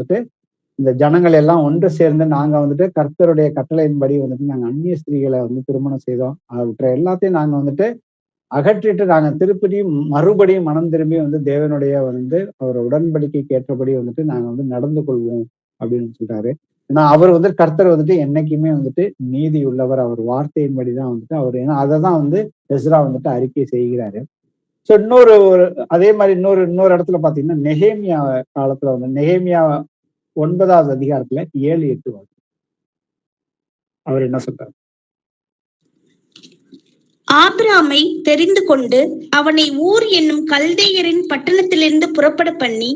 இந்த ஜனங்கள் எல்லாம் ஒன்று சேர்ந்து நாங்க கர்த்தருடைய கட்டளையின்படி நாங்க அந்நிய ஸ்திரீகளை திருமணம் செய்தோம். அவற்றை எல்லாத்தையும் நாங்க அகற்றிட்டு நாங்க திருப்பியும் மறுபடியும் மனம் திரும்பி தேவனுடைய அவர் உடன்படிக்கைக்கு ஏற்றபடி நாங்க நடந்து கொள்வோம் அப்படின்னு சொல்றாரு. ஏன்னா அவர் கர்த்தர் என்னைக்குமே நீதி உள்ளவர். அவர் வார்த்தையின்படிதான் அவர் ஏன்னா அதைதான் எஸ்ரா அறிக்கை செய்கிறாரு. சோ அதே மாதிரி இன்னொரு இடத்துல பாத்தீங்கன்னா நெகேமியா காலத்துல நெகேமியா 9வது அதிகாரத்துல 7-8 அவர் என்ன சொல்றாரு? ஆபிராமை தெரிந்து கொண்டு அவனை ஊர் என்னும் கல்தேயரின் பட்டணத்திலிருந்து புறப்பட பண்ணி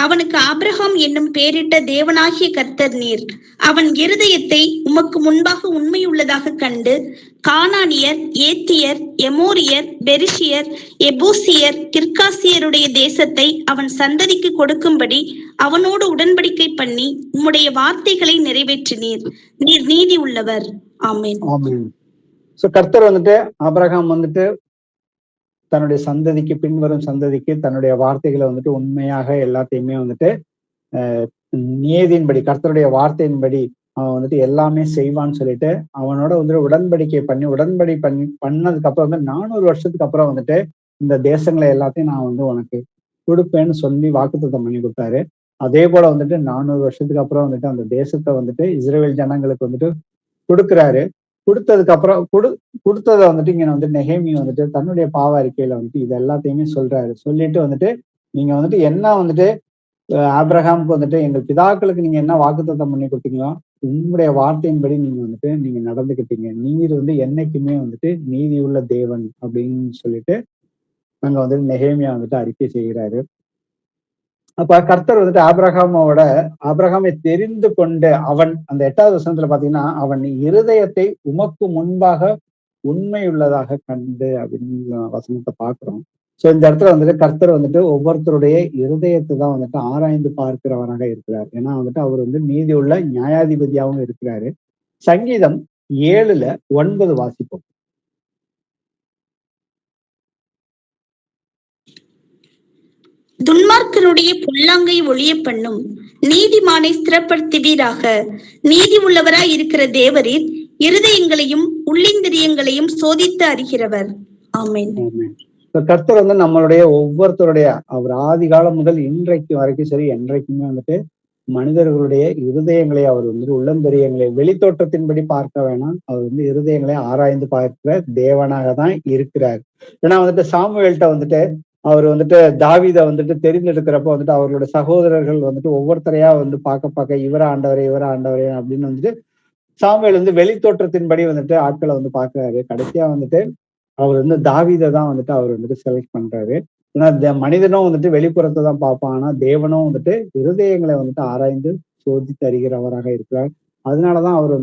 அவனுக்கு ஆபிரகாம் என்னும் பெயரிட்ட தேவனாகிய கர்த்தர் நீர். அவன் இருதயத்தை உமக்கு முன்பாக உண்மையுள்ளதாக கண்டு கானானியர், ஏத்தியர், எமோரியர், பெரிசியர், எபூசியர், கிர்காசியருடைய தேசத்தை அவன் சந்ததிக்கு கொடுக்கும்படி அவனோடு உடன்படிக்கை பண்ணி உம்முடைய வார்த்தைகளை நிறைவேற்றினீர். நீர் நீதி உள்ளவர். ஆமென். சோ கர்த்தர் ஆபிரகாம் தன்னுடைய சந்ததிக்கு பின்வரும் சந்ததிக்கு தன்னுடைய வார்த்தைகளை உண்மையாக எல்லாத்தையுமே நியதியின்படி கர்த்தருடைய வார்த்தையின்படி அவன் எல்லாமே செய்வான்னு சொல்லிட்டு அவனோட உடன்படிக்கை பண்ணதுக்கு அப்புறம் 400 வருஷத்துக்கு அப்புறம் இந்த தேசங்களை எல்லாத்தையும் நான் உனக்கு கொடுப்பேன்னு சொல்லி வாக்குத்தத்தம் பண்ணி கொடுத்தாரு. அதே போல 400 வருஷத்துக்கு அப்புறம் அந்த தேசத்தை இஸ்ரவேல் ஜனங்களுக்கு கொடுக்குறாரு. கொடுத்ததுக்கு அப்புறம் கொடுத்ததை இங்க நெகேமி தன்னுடைய பாவ அறிக்கையில இது எல்லாத்தையுமே சொல்றாரு. சொல்லிட்டு நீங்க என்ன ஆபிரகாமுக்கு எங்கள் பிதாக்களுக்கு நீங்க என்ன வாக்குத்தத்தம் பண்ணி கொடுத்தீங்களோ உங்களுடைய வார்த்தையின்படி நீங்க நீங்க நடந்துக்கிட்டீங்க. நீர் என்னைக்குமே நீதியுள்ள தேவன் அப்படின்னு சொல்லிட்டு அங்க நெகேமியா அறிக்கை செய்கிறாரு. அப்ப கர்த்தர் ஆபிரகாமை தெரிந்து கொண்டு அவன் அந்த 8வது வசனத்துல பாத்தீங்கன்னா அவன் இருதயத்தை உமக்கு முன்பாக உண்மை உள்ளதாக கண்டு அப்படின்னு வசனத்தை பாக்குறோம். சோ இந்த இடத்துல கர்த்தர் ஒவ்வொருத்தருடைய இருதயத்தை தான் ஆராய்ந்து பார்க்கிறவராக இருக்கிறார். ஏன்னா அவர் நீதி உள்ள நியாயாதிபதியாகவும் இருக்கிறாரு. சங்கீதம் 7:9 வாசிப்போம். துன்மார்க்கருடைய பொல்லாங்கை ஒழிய பண்ணும், நீதிமானை ஸ்திரப்படுத்துவீராக. நீதி உள்ளவராய் இருக்கிற தேவரீர் இருதயங்களையும் உள்ளிந்திரியங்களையும் சோதித்து அறிகிறவர். ஆமென். கர்த்தர் நம்மளுடைய ஒவ்வொருத்தருடைய அவர் ஆதி காலம் முதல் இன்றைக்கு வரைக்கும் சரி என்றைக்குமே மனிதர்களுடைய இருதயங்களை அவர் உள்ளந்தரியங்களை வெளித்தோற்றத்தின்படி பார்க்க வேணாம். அவர் இருதயங்களை ஆராய்ந்து பார்க்கிற தேவனாக தான் இருக்கிறார். ஏன்னா சாமுவேல்கிட்ட அவர் தாவீதை தெரிந்தெடுக்கிறப்ப அவர்களுடைய சகோதரர்கள் ஒவ்வொருத்தரையா பார்க்க இவர ஆண்டவரே அப்படின்னு சாமுவேல் வெளித்தோற்றத்தின்படி ஆட்களை பார்க்கிறாரு. கடைசியா அவர் தாவீதை தான் அவர் செலக்ட் பண்றாரு. ஏன்னா மனிதனும் வெளிப்புறத்தை தான் பார்ப்பான். ஆனா தேவனும் இருதயங்களை ஆராய்ந்து சோதித்து அறிகிறவராக இருக்கிறார். அதனாலதான் அவர்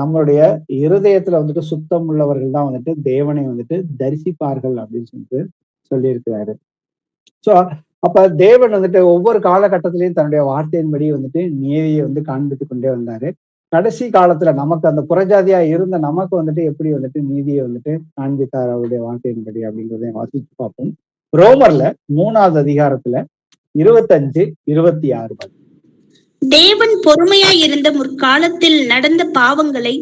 நம்மளுடைய இருதயத்துல சுத்தம் உள்ளவர்கள் தான் தேவனை தரிசிப்பார்கள் அப்படின்னு சொல்லியிருக்கிறாரு. சோ அப்ப தேவன் ஒவ்வொரு காலகட்டத்திலையும் தன்னுடைய வார்த்தையின்படி நீதியை காண்பித்து கொண்டே வந்தாரு. கடைசி காலத்துல நமக்கு அந்த புறஜாதியா இருந்த நமக்கு எப்படி நீதியை காண்பித்தார் அவருடைய வார்த்தையின்படி அப்படிங்கிறத வாசிச்சு பார்ப்போம். ரோமர்ல 3வது அதிகாரத்துல 25-26. தேவன் பொறுமையாய் இருந்த முற்காலத்தில் நடந்த பாவங்களை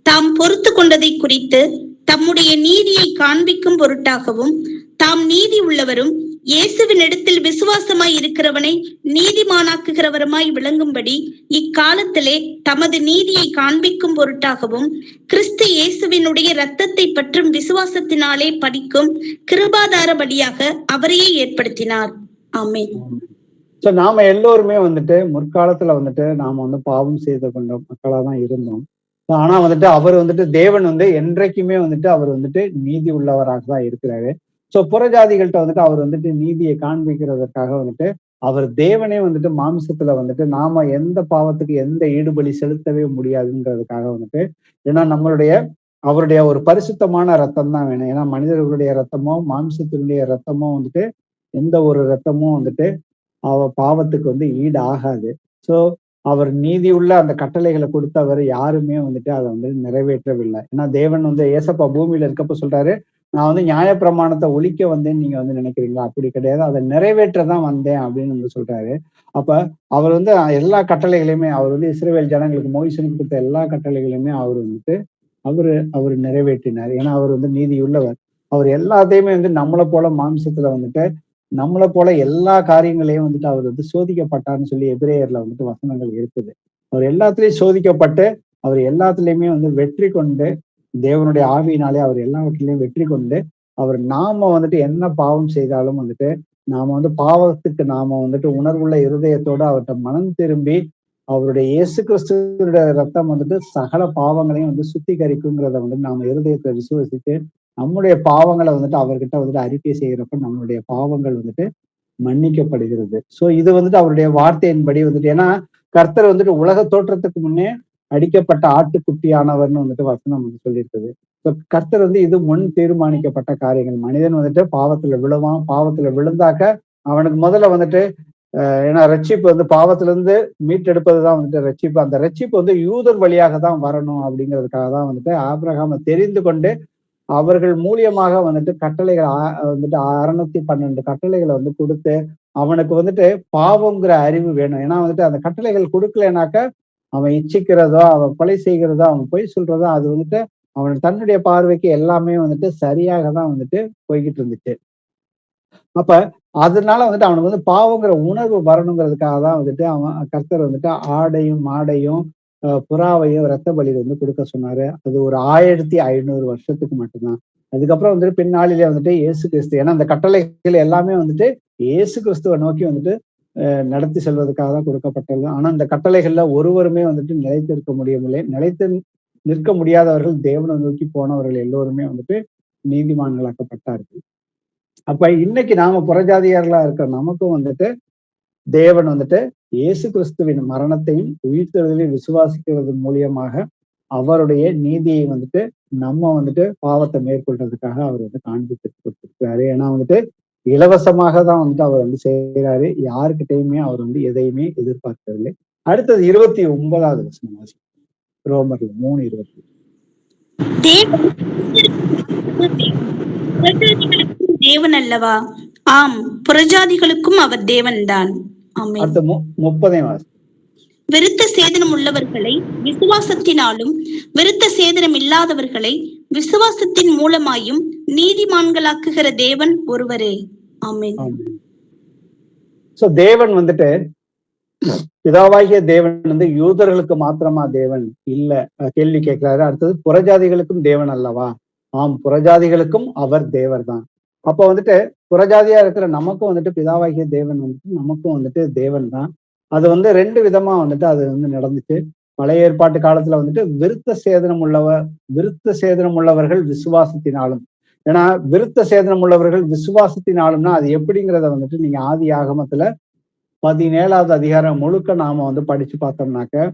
தாம் பொறுத்து கொண்டதை குறித்து தம்முடைய நீதியை காண்பிக்கும் பொருட்டாகவும் தாம் நீதி உள்ளவரும் இயேசுவினிடத்தில் விசுவாசமாய் இருக்கிறவனை நீதிமானாக்குகிறவருமாய் விளங்கும்படி இக்காலத்திலே தமது நீதியை காண்பிக்கும் பொருட்டாகவும் கிறிஸ்து இயேசுவினுடைய இரத்தத்தை பற்றும் விசுவாசத்தினாலே படிக்கும் கிருபாதார பலியாக அவரையே ஏற்படுத்தினார். ஆமென். சோ நாம எல்லோருமே வந்துட்டு முற்காலத்துல வந்துட்டு நாம வந்து பாவம் செய்து கொண்ட மக்களா தான் இருந்தோம். ஆனா வந்துட்டு அவர் வந்துட்டு தேவன் வந்து என்றைக்குமே வந்துட்டு அவர் வந்துட்டு நீதி உள்ளவராக தான் இருக்கிறாரு. சோ புறஜாதிகள்கிட்ட வந்துட்டு அவர் வந்துட்டு நீதியை காண்பிக்கிறதுக்காக வந்துட்டு அவர் தேவனே வந்துட்டு மாம்சத்துல வந்துட்டு நாம எந்த பாவத்துக்கு எந்த ஈடுபலி செலுத்தவே முடியாதுன்றதுக்காக வந்துட்டு, ஏன்னா அவருடைய ஒரு பரிசுத்தமான ரத்தம் தான் வேணும். ஏன்னா மனிதர்களுடைய ரத்தமோ மாம்சத்தினுடைய ரத்தமோ வந்துட்டு எந்த ஒரு ரத்தமும் வந்துட்டு பாவத்துக்கு வந்து ஈடு ஆகாது. சோ அவர் நீதி உள்ள அந்த கட்டளைகளை கொடுத்தவர் யாருமே வந்துட்டு அதை வந்து நிறைவேற்றவில்லை. ஏன்னா தேவன் வந்து ஏசப்பா பூமியில இருக்கப்ப சொல்றாரு, நான் வந்து நியாயப்பிரமாணத்தை ஒழிக்க வந்தேன்னு நீங்க வந்து நினைக்கிறீங்களா? அப்படி கிடையாது, அதை நிறைவேற்றதான் வந்தேன் அப்படின்னு வந்து சொல்றாரு. அப்ப அவர் வந்து எல்லா கட்டளைகளையுமே அவர் வந்து இஸ்ரவேல் ஜனங்களுக்கு மோசேக்கு கொடுத்த எல்லா கட்டளைகளையுமே அவர் வந்துட்டு அவர் நிறைவேற்றினார். ஏன்னா அவர் வந்து நீதி உள்ளவர். அவர் எல்லாத்தையுமே வந்து நம்மளை போல மாம்சத்துல வந்துட்டு நம்மளை போல எல்லா காரியங்களையும் வந்துட்டு அவர் வந்து சோதிக்கப்பட்டார்னு சொல்லி எபிரேயர்ல வந்துட்டு வசனங்கள் இருக்குது. அவர் எல்லாத்துலயும் சோதிக்கப்பட்டு அவர் எல்லாத்துலயுமே வந்து வெற்றி கொண்டு தேவனுடைய ஆவியினாலே அவர் எல்லாவற்றிலையும் வெற்றி கொண்டு அவர் நாம வந்துட்டு என்ன பாவம் செய்தாலும் வந்துட்டு நாம வந்து பாவத்துக்கு நாம வந்துட்டு உணர்வுள்ள இருதயத்தோட அவர்கிட்ட மனம் திரும்பி அவருடைய இயேசு கிறிஸ்துவோட ரத்தம் வந்துட்டு சகல பாவங்களையும் வந்து சுத்திகரிக்குங்கிறத வந்து நாம இருதயத்தை விசுவசித்து நம்முடைய பாவங்களை வந்துட்டு அவர்கிட்ட வந்துட்டு அறிக்கை செய்கிறப்ப நம்மளுடைய பாவங்கள் வந்துட்டு மன்னிக்கப்படுகிறது. சோ இது வந்துட்டு அவருடைய வார்த்தையின்படி வந்துட்டு, ஏன்னா கர்த்தர் வந்துட்டு உலக தோற்றத்துக்கு முன்னே அடிக்கப்பட்ட ஆட்டுக்குட்டியானவர்னு வந்துட்டு வசனம் வந்து சொல்லியிருக்குது. கர்த்தர் வந்து இது முன் தீர்மானிக்கப்பட்ட காரியங்கள். மனிதன் வந்துட்டு பாவத்துல விழுவான், பாவத்துல விழுந்தாக்க அவனுக்கு முதல்ல வந்துட்டு ஏன்னா ரட்சிப்பு வந்து பாவத்துல இருந்து மீட்டெடுப்பதுதான் வந்துட்டு ரட்சிப்பு. அந்த ரட்சிப்பு வந்து யூதர் வழியாக தான் வரணும் அப்படிங்கிறதுக்காக தான் வந்துட்டு ஆபிரகாமை தெரிந்து கொண்டு அவர்கள் மூலியமாக வந்துட்டு கட்டளைகள் வந்துட்டு 612 கட்டளைகளை வந்து கொடுத்து அவனுக்கு வந்துட்டு பாவம்ங்கிற அறிவு வேணும். ஏன்னா வந்துட்டு அந்த கட்டளைகள் கொடுக்கலனாக்க அவன் இச்சிக்கிறதோ அவன் கொலை செய்கிறதோ அவன் பொய் சொல்றதோ அது வந்துட்டு அவன் தன்னுடைய பார்வைக்கு எல்லாமே வந்துட்டு சரியாக தான் வந்துட்டு போய்கிட்டு இருந்துச்சு. அப்ப அதனால வந்துட்டு அவனுக்கு வந்து பாவங்கிற உணர்வு வரணுங்கிறதுக்காக தான் வந்துட்டு அவன் கர்த்தர் வந்துட்டு ஆடையும் மாடையும் புறாவையும் ரத்த பலி வந்து கொடுக்க சொன்னாரு. அது ஒரு 1500 வருஷத்துக்கு மட்டும்தான். அதுக்கப்புறம் வந்துட்டு பின்னாளிலே வந்துட்டு இயேசு கிறிஸ்து, ஏன்னா அந்த கட்டளைகள் எல்லாமே வந்துட்டு இயேசு கிறிஸ்துவை நோக்கி வந்துட்டு நடத்தி செல்வதற்காக தான் கொடுக்கப்பட்டது. ஆனா இந்த கட்டளைகள்ல ஒருவருமே வந்துட்டு நிலைத்து நிற்க முடியாதவர்கள் தேவனை நோக்கி போனவர்கள் எல்லோருமே வந்துட்டு நீதிமான்களாக்கப்பட்டார்கள். அப்ப இன்னைக்கு நாம புறஜாதியார்களா இருக்கிற நமக்கும் வந்துட்டு தேவன் வந்துட்டு இயேசு கிறிஸ்துவின் மரணத்தையும் உயிர்த்தெழுதலையும் விசுவாசிக்கிறது மூலியமாக அவருடைய நீதியை வந்துட்டு நம்ம வந்துட்டு பாவத்தை மேற்கொள்றதுக்காக அவர் வந்து காண்பித்து கொடுத்திருக்கிறாரு. ஏன்னா வந்துட்டு இலவசமாக தான் வந்துட்டு அவர் வந்து செய்யறாரு. யாருக்கிட்டையுமே அவர் வந்து எதையுமே எதிர்பார்க்கவில்லை. அடுத்தது 29வது வசனம் வாசி. ரோமர்ல 3:20. தேவன் அல்லவா? ஆம், புறஜாதிகளுக்கும் அவர் தேவன் தான். அடுத்த 30 வாசி. விருத்த சேதனம் உள்ளவர்களை விசுவாசத்தினாலும் விருத்த சேதனம் இல்லாதவர்களை விசுவாசத்தின் மூலமாயும் நீதிமான்களாக்குகிற தேவன் ஒருவரே. ஆமென். சோ தேவன் வந்துட்டு பிதாவாகிய தேவன் வந்து யூதர்களுக்கு மாத்திரமா தேவன் இல்ல கேள்வி கேட்கிறாரு. அடுத்தது புறஜாதிகளுக்கும் தேவன் அல்லவா? ஆம், புறஜாதிகளுக்கும் அவர் தேவர் தான். அப்ப வந்துட்டு புறஜாதியா இருக்கிற நமக்கும் வந்துட்டு பிதாவாகிய தேவன் வந்துட்டு நமக்கும் வந்துட்டு தேவன் தான். அது வந்து 2 விதமா வந்துட்டு அது வந்து நடந்துச்சு. பழைய ஏற்பாட்டு காலத்துல வந்துட்டு விருத்த சேதனம் உள்ளவர்கள் விசுவாசத்தினாலும். ஏன்னா விருத்த சேதனம் உள்ளவர்கள் விசுவாசத்தினாலும்னா அது எப்படிங்கிறத வந்துட்டு நீங்க ஆதி ஆகமத்துல 17வது அதிகாரம் முழுக்க நாம வந்து படிச்சு பார்த்தோம்னாக்க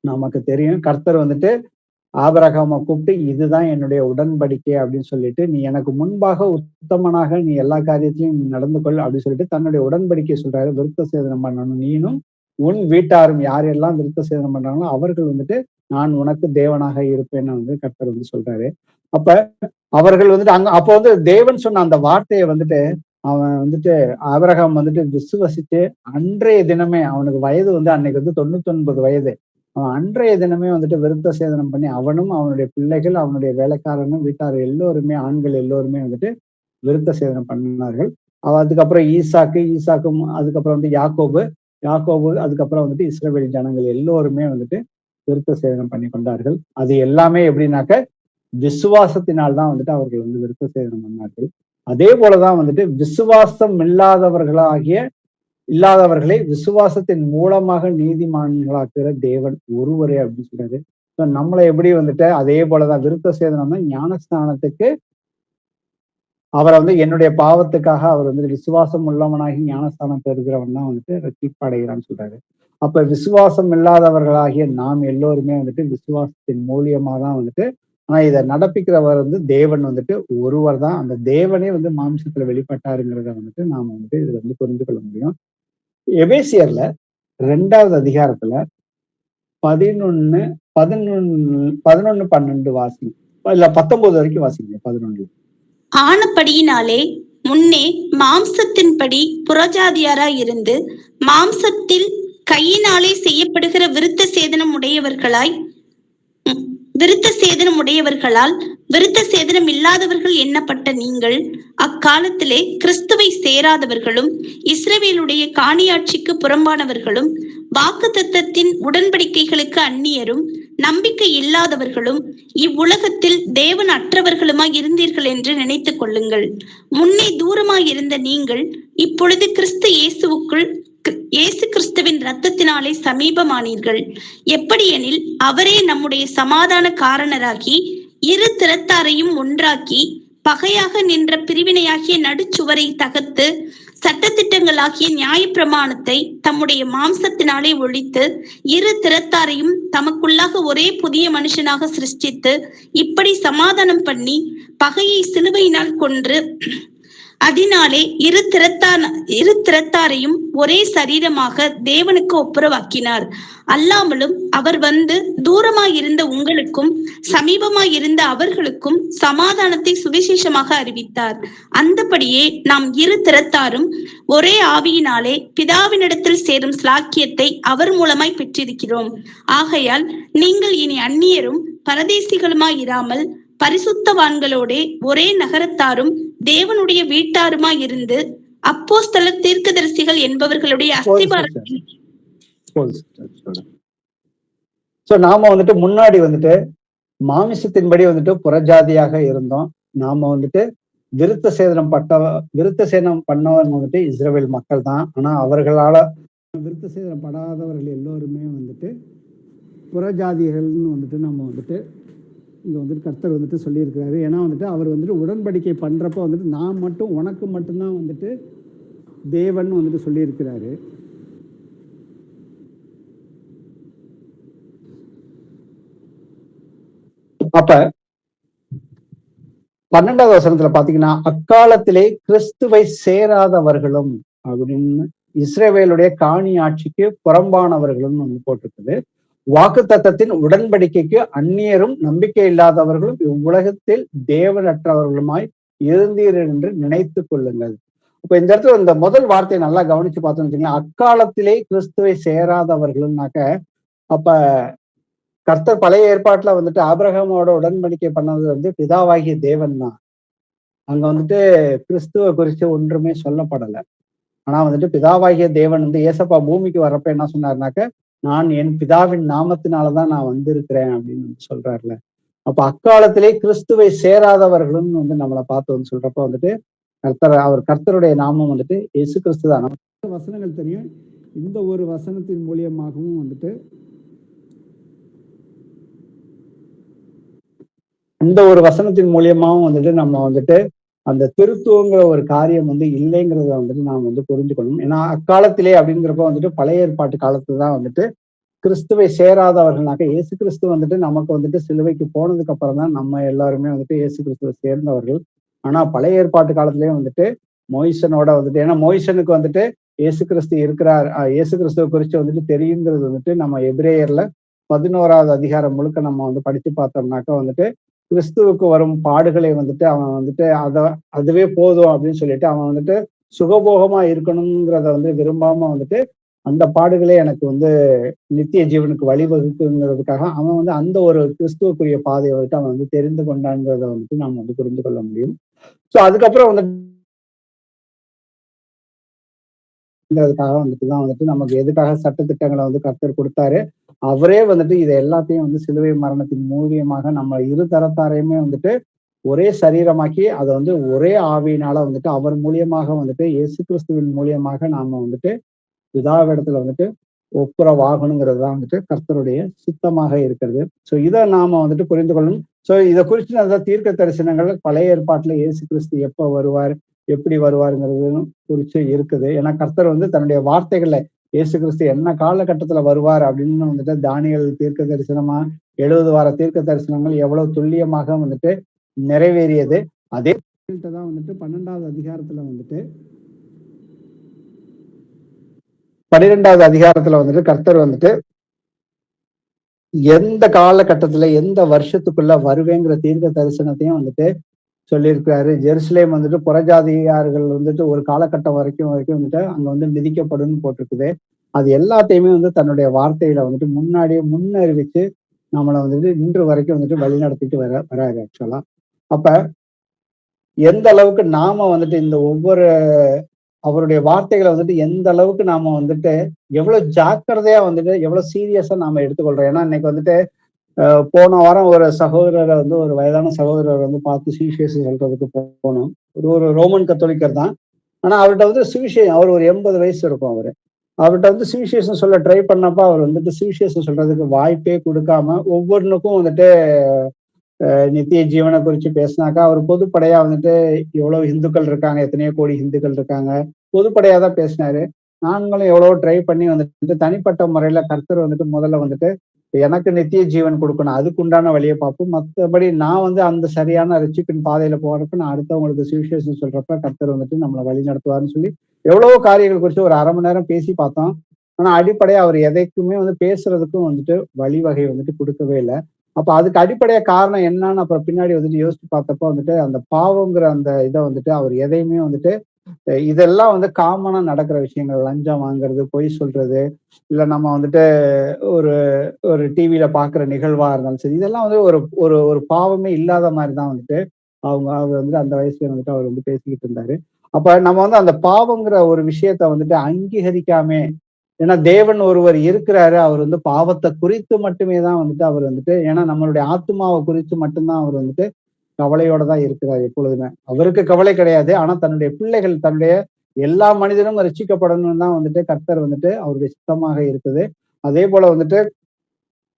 நமக்கு தெரியும். கர்த்தர் வந்துட்டு ஆபிரகாமை கூப்பிட்டு இதுதான் என்னுடைய உடன்படிக்கை அப்படின்னு சொல்லிட்டு, நீ எனக்கு முன்பாக உத்தமனாக நீ எல்லா காரியத்திலையும் நீ நடந்து கொள் அப்படின்னு சொல்லிட்டு தன்னுடைய உடன்படிக்கை சொல்றாரு. விருத்த சேதனம் பண்ணணும், நீனும் உன் வீட்டாரும் யாரெல்லாம் விருத்த சேதனம் பண்றாங்களோ அவர்கள் வந்துட்டு நான் உனக்கு தேவனாக இருப்பேன்னு வந்து கர்த்தர் வந்து சொல்றாரு. அப்ப அவர்கள் வந்துட்டு அப்ப வந்து தேவன் சொன்ன அந்த வார்த்தையை வந்துட்டு அவன் வந்துட்டு ஆபிரகாம் வந்துட்டு விசுவசிச்சு அன்றைய தினமே, அவனுக்கு வயது வந்து அன்னைக்கு வந்து 99 வயது, அவன் அன்றைய தினமே வந்துட்டு விருத்த சேதனம் பண்ணி அவனும் அவனுடைய பிள்ளைகள் அவனுடைய வேலைக்காரனும் வீட்டார் எல்லோருமே ஆண்கள் எல்லோருமே வந்துட்டு விருத்த சேதனம் பண்ணினார்கள். அதுக்கப்புறம் ஈசாக்கும் அதுக்கப்புறம் வந்து யாக்கோபு அதுக்கப்புறம் வந்துட்டு இஸ்ரவேல் ஜனங்கள் எல்லோருமே வந்துட்டு விருத்த சேதனம் பண்ணி கொண்டார்கள். அது எல்லாமே எப்படின்னாக்க விசுவாசத்தினால்தான் வந்துட்டு அவர்கள் வந்து விருத்த சேதனம் பண்ணார்கள். அதே போலதான் வந்துட்டு விசுவாசம் இல்லாதவர்களை விசுவாசத்தின் மூலமாக நீதிமான்களாக்குற தேவன் ஒருவரே அப்படின்னு சொல்றாரு. நம்மளை எப்படி வந்துட்டு அதே போலதான் விருத்த சேதனம் தான் ஞானஸ்தானத்துக்கு அவரை வந்து என்னுடைய பாவத்துக்காக அவர் வந்து விசுவாசம் உள்ளவனாகி ஞானஸ்தானம் பெறுகிறவன் தான் வந்துட்டு ரட்சிப்படைகிறான்னு சொல்றாரு. அப்ப விசுவாசம் இல்லாதவர்களாகிய நாம் எல்லோருமே வந்துட்டு விசுவாசத்தின் மூலியமா தான் வந்துட்டு, ஆனா இதை நடப்பிக்கிறவர் வந்து தேவன் வந்துட்டு ஒருவர் தான். அந்த தேவனே வந்து மாம்சத்துல வெளிப்பட்டாருங்கிறத வந்துட்டு நாம வந்துட்டு இதுல வந்து புரிந்து கொள்ள முடியும். எபேசியர்ல 2வது அதிகாரத்துல 11-12 வாசிங்க, இல்ல 19 வரைக்கும் வாசிங்க. 11 ஆனபடியினாலே முன்னே மாம்சத்தின்படி புறஜாதியாராய் இருந்து மாம்சத்தில் கையினாலே செய்யப்படுகிற விருத்த சேதனம் உடையவர்களால் விருத்த சேதனம் இல்லாதவர்கள் எண்ணப்பட்ட நீங்கள் அக்காலத்திலே கிறிஸ்துவை சேராதவர்களும் இஸ்ரவேலுடைய காணியாட்சிக்கு புறம்பானவர்களும் வாக்குத்தத்தத்தின் உடன்படிக்கைகளுக்கு அந்நியரும் நம்பிக்கை இல்லாதவர்களும் இவ்வுலகத்தில் தேவன் அற்றவர்களுமாய் இருந்தீர்கள் என்று நினைத்துக் கொள்ளுங்கள். முன்னே தூரமாய் இருந்த நீங்கள் இப்பொழுது இயேசு கிறிஸ்துவின் இரத்தத்தினாலே சமீபமானீர்கள். எப்படியெனில் அவரே நம்முடைய சமாதான காரணராகி இரு திறத்தாரையும் ஒன்றாக்கி பகையாக நின்ற பிரிவினையாகிய நடுச்சுவரை தகர்த்து சட்டத்திட்டங்களாகிய நியாயப்பிரமாணத்தை தம்முடைய மாம்சத்தினாலே ஒழித்து இரு திறத்தாரையும் தமக்குள்ளாக ஒரே புதிய மனுஷனாக சிருஷ்டித்து இப்படி சமாதானம் பண்ணி பகையை சிலுவையினால் கொன்று அதனாலே இரு திறத்தாரையும் ஒரே சரீரமாக தேவனுக்கு ஒப்புரவாக்கினார். அல்லாமலும் அவர் வந்து தூரமாயிருந்த உங்களுக்கும் சமீபமாயிருந்த அவர்களுக்கும் சமாதானத்தை சுவிசேஷமாக அறிவித்தார். அந்தபடியே நாம் இரு திறத்தாரும் ஒரே ஆவியினாலே பிதாவினிடத்தில் சேரும் ஸ்லாக்கியத்தை அவர் மூலமாய் பெற்றிருக்கிறோம். ஆகையால் நீங்கள் இனி அந்நியரும் பரதேசிகளுமாய் இராமல் பரிசுத்தவான்களோட ஒரே நகரத்தாரும் தேவனுடைய வீட்டாருமாய் இருந்து அப்போஸ்தல தீர்க்கதரிசிகள் என்பவர்களுடைய அஸ்திபாரத்தை நாம வந்துட்டு முன்னாடி வந்துட்டு மாமிசத்தின்படி வந்துட்டு புறஜாதியாக இருந்தோம். நாம வந்துட்டு விருத்த சேதனம் பண்ணவங்க வந்துட்டு இஸ்ரவேல் மக்கள் தான். ஆனா அவர்களால விருத்த சேதனம் படாதவர்கள் எல்லோருமே வந்துட்டு புறஜாதிகள்னு வந்துட்டு நம்ம வந்துட்டு இங்க வந்துட்டு கர்த்தர் வந்துட்டு சொல்லியிருக்கிறாரு. ஏன்னா வந்துட்டு அவர் வந்துட்டு உடன்படிக்கை பண்றப்ப வந்துட்டு நான் மட்டும் உனக்கு மட்டும்தான் வந்துட்டு தேவன் வந்துட்டு சொல்லியிருக்கிறாரு. அப்ப 12வது வசனத்துல பாத்தீங்கன்னா அக்காலத்திலே கிறிஸ்துவை சேராதவர்களும் அப்படின்னு இஸ்ரவேலுடைய காணி ஆட்சிக்கு புறம்பானவர்களும் வந்து போட்டிருக்குது. வாக்குத்தத்தத்தின் உடன்படிக்கைக்கு அந்நியரும் நம்பிக்கை இல்லாதவர்களும் இவ்வுலகத்தில் தேவனற்றவர்களுமாய் இருந்தீர் என்று நினைத்து கொள்ளுங்கள். இப்ப இந்த இடத்துல இந்த முதல் வார்த்தையை நல்லா கவனிச்சு பார்த்தோம்னு வச்சுக்கோங்களேன். அக்காலத்திலே கிறிஸ்துவை சேராதவர்கள்னாக்க அப்ப கர்த்தர் பழைய ஏற்பாட்டுல வந்துட்டு ஆபிரகாமோட உடன்படிக்கை பண்ணது வந்து பிதாவாகிய தேவன் தான். அங்க வந்துட்டு கிறிஸ்துவ குறித்து ஒன்றுமே சொல்லப்படலை. ஆனா வந்துட்டு பிதாவாகிய தேவன் வந்து ஏசப்பா பூமிக்கு வர்றப்ப என்ன சொன்னாருனாக்க நான் என் பிதாவின் நாமத்தினாலதான் நான் வந்திருக்கிறேன் அப்படின்னு சொல்றாருல. அப்ப அக்காலத்திலே கிறிஸ்துவை சேராதவர்களும் வந்து நம்மளை பார்த்து வந்து சொல்றப்ப வந்துட்டு கர்த்தருடைய நாமம் வந்துட்டு இயேசு கிறிஸ்து தான். நமக்கு வசனங்கள் தெரியும். இந்த ஒரு வசனத்தின் மூலியமாகவும் வந்துட்டு நம்ம வந்துட்டு அந்த திருத்துவங்கிற ஒரு காரியம் வந்து இல்லைங்கிறத வந்துட்டு நாம் வந்து புரிஞ்சுக்கணும். ஏன்னா அக்காலத்திலே அப்படிங்கிறப்ப வந்துட்டு பழைய ஏற்பாட்டு காலத்துல தான் வந்துட்டு கிறிஸ்துவை சேராதவர்கள்னாக்க இயேசு கிறிஸ்து வந்துட்டு நமக்கு வந்துட்டு சிலுவைக்கு போனதுக்கு அப்புறம் தான் நம்ம எல்லாருமே வந்துட்டு இயேசு கிறிஸ்துவை சேர்ந்தவர்கள். ஆனா பழைய ஏற்பாட்டு காலத்திலேயே வந்துட்டு மோய்சனோட வந்துட்டு, ஏன்னா மோய்சனுக்கு வந்துட்டு இயேசு கிறிஸ்து இருக்கிறார், இயேசு கிறிஸ்துவ குறித்து வந்துட்டு தெரியுங்கிறது வந்துட்டு நம்ம எபிரேயர்ல 11வது அதிகாரம் முழுக்க நம்ம வந்து படிச்சு பார்த்தோம்னாக்க வந்துட்டு கிறிஸ்துவுக்கு வரும் பாடுகளை வந்துட்டு அவன் வந்துட்டு அதுவே போதும் அப்படின்னு சொல்லிட்டு அவன் வந்துட்டு சுகபோகமா இருக்கணுங்கிறத வந்து விரும்பாம வந்துட்டு அந்த பாடுகளே எனக்கு வந்து நித்திய ஜீவனுக்கு வழிவகுக்குங்கிறதுக்காக அவன் வந்து அந்த ஒரு கிறிஸ்துவுக்குரிய பாதையை வந்துட்டு அவன் வந்து தெரிந்து கொண்டாங்கிறத வந்துட்டு நாம் வந்து புரிந்து கொள்ள முடியும். சோ அதுக்கப்புறம் வந்துட்டுக்காக வந்துட்டுதான் வந்துட்டு நமக்கு எதுக்காக சட்டத்திட்டங்களை வந்து கர்த்தர் கொடுத்தாரு. அவரே வந்துட்டு இதை எல்லாத்தையும் வந்து சிலுவை மரணத்தின் மூலியமாக நம்ம இரு தரத்தாரையுமே வந்துட்டு ஒரே சரீரமாக்கி அதை வந்து ஒரே ஆவியினால வந்துட்டு அவர் மூலியமாக வந்துட்டு இயேசு கிறிஸ்துவின் மூலியமாக நாம வந்துட்டு பிதாவிடத்துல வந்துட்டு ஒப்புரவாகணுங்கிறது தான் வந்துட்டு கர்த்தருடைய சித்தமாக இருக்கிறது. சோ இதை நாம வந்துட்டு புரிந்து கொள்ளணும். சோ இதை குறித்து அதான் தீர்க்க தரிசனங்கள் பழைய ஏற்பாட்டுல இயேசு கிறிஸ்து எப்ப வருவார், எப்படி வருவாருங்கிறது குறித்து இருக்குது. ஏன்னா கர்த்தர் வந்து தன்னுடைய வார்த்தைகள்ல இயேசு கிறிஸ்து என்ன காலகட்டத்துல வருவார் அப்படின்னு வந்துட்டு தானியேல் தீர்க்க தரிசனமா 70 வார தீர்க்க தரிசனங்கள் எவ்வளவு துல்லியமாக வந்துட்டு நிறைவேறியது. அதே தான் வந்துட்டு 12வது அதிகாரத்துல வந்துட்டு 12வது அதிகாரத்துல வந்துட்டு கர்த்தர் வந்துட்டு எந்த காலகட்டத்துல எந்த வருஷத்துக்குள்ள வருவேங்கிற தீர்க்க தரிசனத்தையும் வந்துட்டு சொல்லியிருக்கிறாரு. ஜெருசலேம் வந்துட்டு புறஜாதியார்கள் வந்துட்டு ஒரு காலகட்டம் வரைக்கும் வந்துட்டு அங்க வந்து மிதிக்கப்படும் போட்டிருக்குது. அது எல்லாத்தையுமே வந்து தன்னுடைய வார்த்தையில வந்துட்டு முன்னாடியே முன்னறிவிச்சு நம்மளை வந்துட்டு இன்று வரைக்கும் வந்துட்டு வழி நடத்திட்டு வராரு ஆக்சுவலா. அப்ப எந்த அளவுக்கு நாம வந்துட்டு இந்த ஒவ்வொரு அவருடைய வார்த்தைகளை வந்துட்டு எந்த அளவுக்கு நாம வந்துட்டு எவ்வளவு ஜாக்கிரதையா வந்துட்டு எவ்வளவு சீரியஸா நாம எடுத்துக்கொள்றோம். ஏன்னா இன்னைக்கு வந்துட்டு போன வாரம் ஒரு சகோதரரை வந்து ஒரு வயதான சகோதரரை வந்து பார்த்து சுவிசேஷம் சொல்றதுக்கு போனோம். ஒரு ரோமன் கத்தோலிக்கர் தான். ஆனா அவர்கிட்ட வந்து சுவிசேஷம் அவர் ஒரு 80 வயசு இருக்கும். அவர்கிட்ட வந்து சுவிசேஷம் சொல்ல ட்ரை பண்ணப்ப அவர் வந்துட்டு சுவிசேஷம் சொல்றதுக்கு வாய்ப்பே கொடுக்காம ஒவ்வொன்றுக்கும் வந்துட்டு நித்திய ஜீவனை குறித்து பேசினாக்கா அவர் பொதுப்படையா வந்துட்டு எவ்வளவு இந்துக்கள் இருக்காங்க, எத்தனையோ கோடி இந்துக்கள் இருக்காங்க, பொதுப்படையா தான் பேசினாரு. நாங்களும் எவ்வளவோ ட்ரை பண்ணி வந்துட்டு தனிப்பட்ட முறையில கர்த்தர் வந்துட்டு முதல்ல வந்துட்டு எனக்கு நித்திய ஜீவன் கொடுக்கணும், அதுக்கு உண்டான வழியை பார்ப்போம். மற்றபடி நான் வந்து அந்த சரியான ரட்சிப்பின் பாதையில போறப்ப நான் அடுத்தவங்களுக்கு சுவிசேஷம் சொல்றப்ப கர்த்தர் வந்துட்டு நம்மளை வழி நடத்துவாருன்னு சொல்லி எவ்வளவோ காரியங்கள் குறித்து ஒரு 1/2 மணி நேரம் பேசி பார்த்தோம். ஆனா அடிப்படையா அவர் எதைக்குமே வந்து பேசுறதுக்கும் வந்துட்டு வழிவகை வந்துட்டு கொடுக்கவே இல்லை. அப்ப அதுக்கு அடிப்படையா காரணம் என்னன்னு அப்புறம் பின்னாடி வந்துட்டு யோசிச்சு பார்த்தப்ப வந்துட்டு அந்த பாவங்கிற அந்த இதை வந்துட்டு அவர் எதையுமே வந்துட்டு இதெல்லாம் வந்து காமனா நடக்கிற விஷயங்கள், லஞ்சம் வாங்குறது, பொய் சொல்றது, இல்ல நம்ம வந்துட்டு ஒரு ஒரு டிவியில பாக்குற நிகழ்வா இருந்தாலும் சரி, இதெல்லாம் வந்து ஒரு ஒரு ஒரு பாவமே இல்லாத மாதிரிதான் வந்துட்டு அவர் வந்துட்டு அந்த வயசுல வந்துட்டு அவர் வந்து பேசிக்கிட்டு இருந்தாரு. அப்ப நம்ம வந்து அந்த பாவங்கிற ஒரு விஷயத்த வந்துட்டு அங்கீகரிக்காம, ஏன்னா தேவன் ஒருவர் இருக்கிறாரு, அவர் வந்து பாவத்தை குறித்து மட்டுமே தான் வந்துட்டு அவர் வந்துட்டு, ஏன்னா நம்மளுடைய ஆத்மாவை குறித்து மட்டும்தான் அவர் வந்துட்டு கவலையோட தான் இருக்கிறார் எப்பொழுதுமே. அவருக்கு கவலை கிடையாது. ஆனா தன்னுடைய பிள்ளைகள், தன்னுடைய எல்லா மனிதனும் ரட்சிக்கப்படணும்னு தான் வந்துட்டு கர்த்தர் வந்துட்டு அவருடைய சித்தமாக இருக்குது. அதே போல வந்துட்டு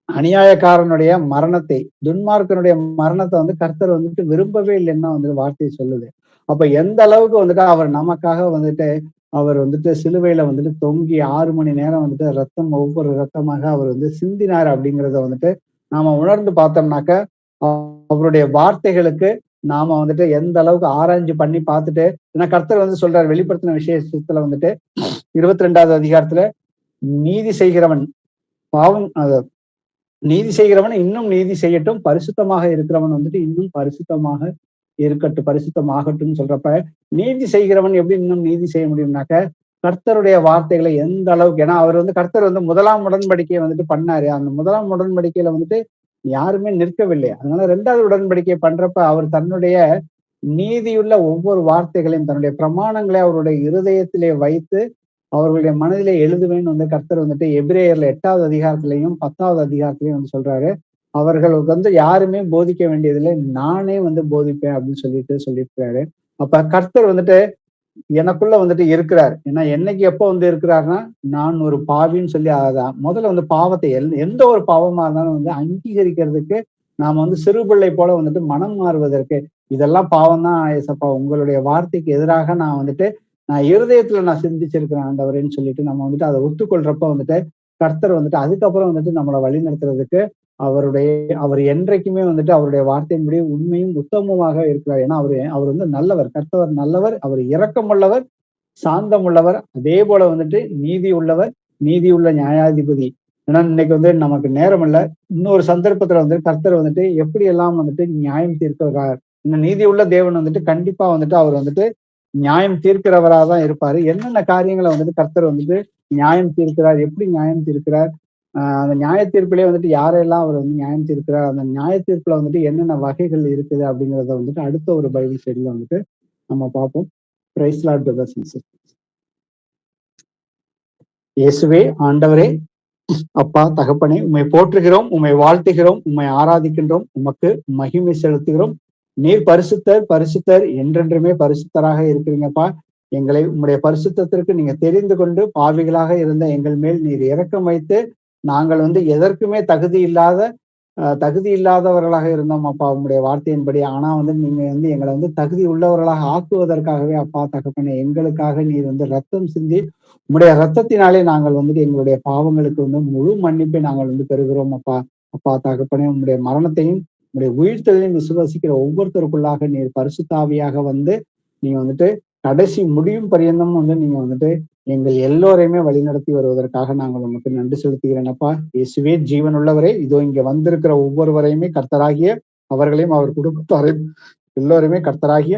அநியாயக்காரனுடைய மரணத்தை, துன்மார்க்கனுடைய மரணத்தை வந்து கர்த்தர் வந்துட்டு விரும்பவே இல்லைன்னு வந்துட்டு வார்த்தை சொல்லுது. அப்ப எந்த அளவுக்கு வந்துட்டு அவர் நமக்காக வந்துட்டு அவர் வந்துட்டு சிலுவையில வந்துட்டு தொங்கி 6 மணி நேரம் வந்துட்டு ரத்தம் ஒவ்வொரு ரத்தமாக அவர் வந்து சிந்தினார் அப்படிங்கிறத வந்துட்டு நாம உணர்ந்து பார்த்தோம்னாக்க அவருடைய வார்த்தைகளுக்கு நாம வந்துட்டு எந்த அளவுக்கு ஆராய்ச்சி பண்ணி பார்த்துட்டு, ஏன்னா கர்த்தர் வந்து சொல்றாரு வெளிப்படுத்தின விசேஷத்துல வந்துட்டு 22வது அதிகாரத்துல நீதி செய்கிறவன் பாவம் நீதி செய்கிறவன் இன்னும் நீதி செய்யட்டும், பரிசுத்தமாக இருக்கிறவன் வந்துட்டு இன்னும் பரிசுத்தமாக இருக்கட்டும், பரிசுத்தமாகட்டும் சொல்றப்ப நீதி செய்கிறவன் எப்படி இன்னும் நீதி செய்ய முடியும்னாக்க கர்த்தருடைய வார்த்தைகளை எந்த அளவுக்கு, ஏன்னா அவர் வந்து கர்த்தர் வந்து 1ஆம் உடன்படிக்கையை வந்துட்டு பண்ணாரு. அந்த 1ஆம் உடன்படிக்கையில வந்துட்டு யாருமே நிற்கவில்லை. அதனால 2வது உடன்படிக்கை பண்றப்ப அவர் தன்னுடைய நீதியுள்ள ஒவ்வொரு வார்த்தைகளையும் தன்னுடைய பிரமாணங்களை அவருடைய இருதயத்திலே வைத்து அவர்களுடைய மனதிலே எழுதுவேன்னு வந்து கர்த்தர் வந்துட்டு எபிரேயர்ல 8வது அதிகாரத்திலையும் 10வது அதிகாரத்திலையும் வந்து சொல்றாரு. அவர்களுக்கு வந்து யாருமே போதிக்க வேண்டியதில்லை, நானே வந்து போதிப்பேன் அப்படின்னு சொல்லியிருக்கிறாரு. அப்ப கர்த்தர் வந்துட்டு எனக்குள்ள வந்துட்டு இருக்கிறார். ஏன்னா என்னைக்கு எப்போ வந்து இருக்கிறாருன்னா, நான் ஒரு பாவின்னு சொல்லி அதான் முதல்ல வந்து பாவத்தை எந்த ஒரு பாவமா இருந்தாலும் வந்து அங்கீகரிக்கிறதுக்கு நாம வந்து சிறுபிள்ளை போல வந்துட்டு மனம் மாறுவதற்கு, இதெல்லாம் பாவம் தான் ஏசப்பா, உங்களுடைய வார்த்தைக்கு எதிராக நான் வந்துட்டு நான் இருதயத்துல நான் சிந்திச்சிருக்கிறேன் ஆண்டவரேன்னு சொல்லிட்டு நம்ம வந்துட்டு அதை ஒத்துக்கொள்றப்ப வந்துட்டு கர்த்தர் வந்துட்டு அதுக்கப்புறம் வந்துட்டு நம்மளை வழி நடத்துறதுக்கு அவர் என்றைக்குமே வந்துட்டு அவருடைய வார்த்தையின்படி உண்மையும் உத்தமமாக இருக்கிறார். ஏன்னா அவர் வந்து நல்லவர், கர்த்தவர் நல்லவர், அவர் இரக்கமுள்ளவர், சாந்தம் உள்ளவர், அதே போல வந்துட்டு நீதி உள்ளவர், நீதி உள்ள நியாயாதிபதி. ஏன்னா இன்னைக்கு வந்து நமக்கு நேரம் இல்லை, இன்னொரு சந்தர்ப்பத்துல வந்து கர்த்தர் வந்துட்டு எப்படி எல்லாம் வந்துட்டு நியாயம் தீர்க்கிறார். இன்னும் நீதி உள்ள தேவன் வந்துட்டு கண்டிப்பா வந்துட்டு அவர் வந்துட்டு நியாயம் தீர்க்கிறவராக தான் இருப்பாரு. என்னென்ன காரியங்களை வந்துட்டு கர்த்தர் வந்துட்டு நியாயம் தீர்க்கிறார், எப்படி நியாயம் தீர்க்கிறார், அந்த நியாய தீர்ப்பிலே வந்துட்டு யாரெல்லாம் அவர் வந்து நியாயம் தீர்க்கிறார், அந்த நியாய தீர்ப்புல வந்துட்டு என்னென்ன வகைகள் இருக்குது அப்படிங்கிறத வந்துட்டு அடுத்த ஒரு பைபிள் ஸ்டடியில வந்துட்டு நம்ம பார்ப்போம். Praise Lord brothers and sisters. இயேசுவே ஆண்டவரே, அப்பா தகப்பனே, உம்மை போற்றுகிறோம், உம்மை வாழ்த்துகிறோம், உம்மை ஆராதிக்கின்றோம், உமக்கு மகிமை செலுத்துகிறோம். நீர் பரிசுத்தர் பரிசுத்தர் என்றென்றுமே பரிசுத்தராக இருக்கிறீங்கப்பா. எங்களை உம்முடைய பரிசுத்தத்திற்கு நீங்க தெரிந்து கொண்டு பாவிகளாக இருந்த எங்கள் மேல் நீர் இரக்கம் வைத்து, நாங்கள் வந்து எதற்குமே தகுதி இல்லாதவர்களாக இருந்தோம் அப்பா உங்களுடைய வார்த்தையின்படி. ஆனா வந்து நீங்க வந்து எங்களை வந்து தகுதி உள்ளவர்களாக ஆக்குவதற்காகவே அப்பா தகப்பனே எங்களுக்காக நீர் வந்து ரத்தம் சிந்தி, உங்களுடைய ரத்தத்தினாலே நாங்கள் வந்துட்டு எங்களுடைய பாவங்களுக்கு வந்து முழு மன்னிப்பை நாங்கள் வந்து பெறுகிறோம் அப்பா. அப்பா தகப்பனே, உங்களுடைய மரணத்தையும் உங்களுடைய உயிர்த்தலையும் விசுவாசிக்கிற ஒவ்வொருத்தருக்குள்ளாக நீர் பரிசுத்தாவியாக வந்து நீங்க வந்துட்டு கடைசி முடியும் பரியந்தம் வந்து நீங்க வந்துட்டு எங்கள் எல்லோரையுமே வழிநடத்தி வருவதற்காக நாங்கள் உங்களுக்கு நன்றி செலுத்துகிறேனப்பா. இயேசுவே ஜீவன் உள்ளவரே, இதோ இங்க வந்திருக்கிற ஒவ்வொருவரையுமே கர்த்தராகிய அவர்களையும் அவர் குடும்பத்தாரையும் எல்லோருமே கர்த்தராகிய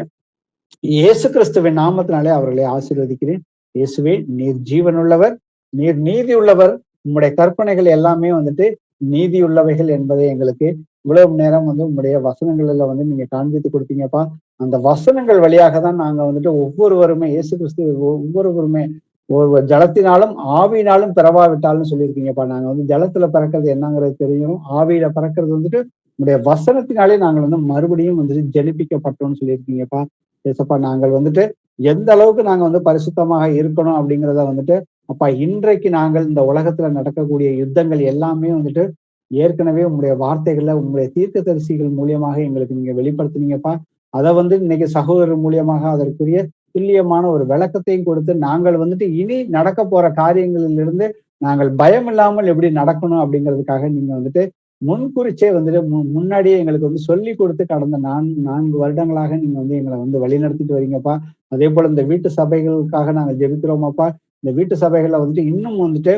இயேசு கிறிஸ்துவின் நாமத்தினாலே அவர்களை ஆசீர்வதிக்கிறேன். இயேசுவே நீர் ஜீவன் உள்ளவர், நீர் நீதி உள்ளவர், உம்முடைய கற்பனைகள் எல்லாமே வந்துட்டு நீதி உள்ளவைகள் என்பதை எங்களுக்கு இவ்வளவு நேரம் வந்து உங்களுடைய வசனங்கள்ல வந்து நீங்க காண்பித்து கொடுத்தீங்கப்பா. அந்த வசனங்கள் வழியாக தான் நாங்க வந்துட்டு ஒவ்வொருவருமே இயேசு கிறிஸ்து ஒவ்வொருவருமே ஒரு ஜலத்தினாலும் ஆவியினாலும் பிறவாவிட்டாலும் சொல்லியிருக்கீங்கப்பா. நாங்க வந்து ஜலத்துல பிறக்கிறது என்னங்கிறது தெரியும், ஆவியில பிறக்கிறது வந்துட்டு உங்களுடைய வசனத்தினாலே நாங்கள் வந்து மறுபடியும் வந்துட்டு ஜெனிப்பிக்கப்பட்டோம்னு சொல்லியிருக்கீங்கப்பா. ஏசப்பா, நாங்கள் வந்துட்டு எந்த அளவுக்கு நாங்க வந்து பரிசுத்தமாக இருக்கணும் அப்படிங்கிறத வந்துட்டு அப்பா இன்றைக்கு நாங்கள் இந்த உலகத்துல நடக்கக்கூடிய யுத்தங்கள் எல்லாமே வந்துட்டு ஏற்கனவே உங்களுடைய வார்த்தைகள்ல உங்களுடைய தீர்க்கதரிசிகள் மூலியமாக எங்களுக்கு நீங்க வெளிப்படுத்தினீங்கப்பா. அதை வந்து இன்னைக்கு சகோதரர் மூலியமாக அதற்குரிய துல்லியமான ஒரு விளக்கத்தையும் கொடுத்து நாங்கள் வந்துட்டு இனி நடக்க போற காரியங்களிலிருந்து நாங்கள் பயம் இல்லாமல் எப்படி நடக்கணும் அப்படிங்கிறதுக்காக நீங்க வந்துட்டு முன்குறிச்சே வந்துட்டு முன்னாடியே எங்களுக்கு வந்து சொல்லி கொடுத்து கடந்த 4 வருடங்களாக நீங்க வந்து எங்களை வந்து வழிநடத்திட்டு வரீங்கப்பா. அதே போல இந்த வீட்டு சபைகளுக்காக நாங்கள் ஜெபிக்கிறோமாப்பா. இந்த வீட்டு சபைகள்ல வந்துட்டு இன்னும் வந்துட்டு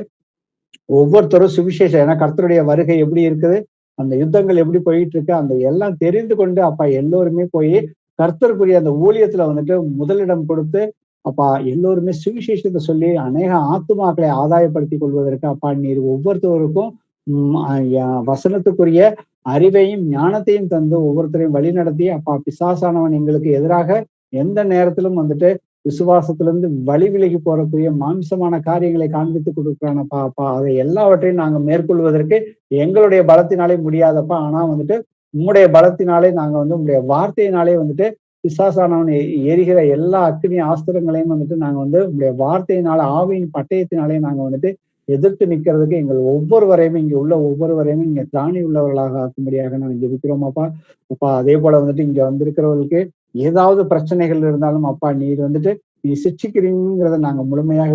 ஒவ்வொருத்தரும் சுவிசேஷம், ஏன்னா கர்த்தருடைய வருகை எப்படி இருக்குது, அந்த யுத்தங்கள் எப்படி போயிட்டு இருக்கு, அந்த எல்லாம் தெரிந்து கொண்டு அப்பா எல்லோருமே போய் கர்த்தருக்குரிய அந்த ஊழியத்துல வந்துட்டு முதலிடம் கொடுத்து அப்பா எல்லோருமே சுவிசேஷத்தை சொல்லி அநேக ஆத்துமாக்களை ஆதாயப்படுத்தி கொள்வதற்கு அப்பா நீர் ஒவ்வொருத்தருக்கும் வசனத்துக்குரிய அறிவையும் ஞானத்தையும் தந்து ஒவ்வொருத்தரையும் வழி நடத்தி அப்பா பிசாசானவன் எங்களுக்கு எதிராக எந்த நேரத்திலும் வந்துட்டு விசுவாசத்திலிருந்து வழி விலகி போறக்கூடிய மாம்சமான காரியங்களை காண்பித்து கொடுக்குறானப்பா. அப்பா அதை எல்லாவற்றையும் நாங்க மேற்கொள்வதற்கு எங்களுடைய பலத்தினாலே முடியாதப்பா. ஆனா வந்துட்டு உம்முடைய பலத்தினாலே நாங்க வந்து உங்களுடைய வார்த்தையினாலே வந்துட்டு பிசாசானவன் எரிகிற எல்லா அக்னி ஆஸ்திரங்களையும் வந்துட்டு நாங்க வந்து உங்களுடைய வார்த்தையினால ஆவியின் பட்டயத்தினாலே நாங்க வந்துட்டு எதிர்த்து நிற்கிறதுக்கு எங்கள் ஒவ்வொருவரையுமே இங்க உள்ள ஒவ்வொருவரையுமே இங்க திராணி உள்ளவர்களாக ஆக்கும்படியாக நாங்கள் ஜெபிக்கிறோமாப்பா. அப்பா அதே போல வந்துட்டு இங்க வந்திருக்கிறவர்களுக்கு ஏதாவது பிரச்சனைகள் இருந்தாலும் அப்பா நீர் வந்துட்டு நீ சிக்ஷிக்கிறீங்கிறத நாங்க முழுமையாக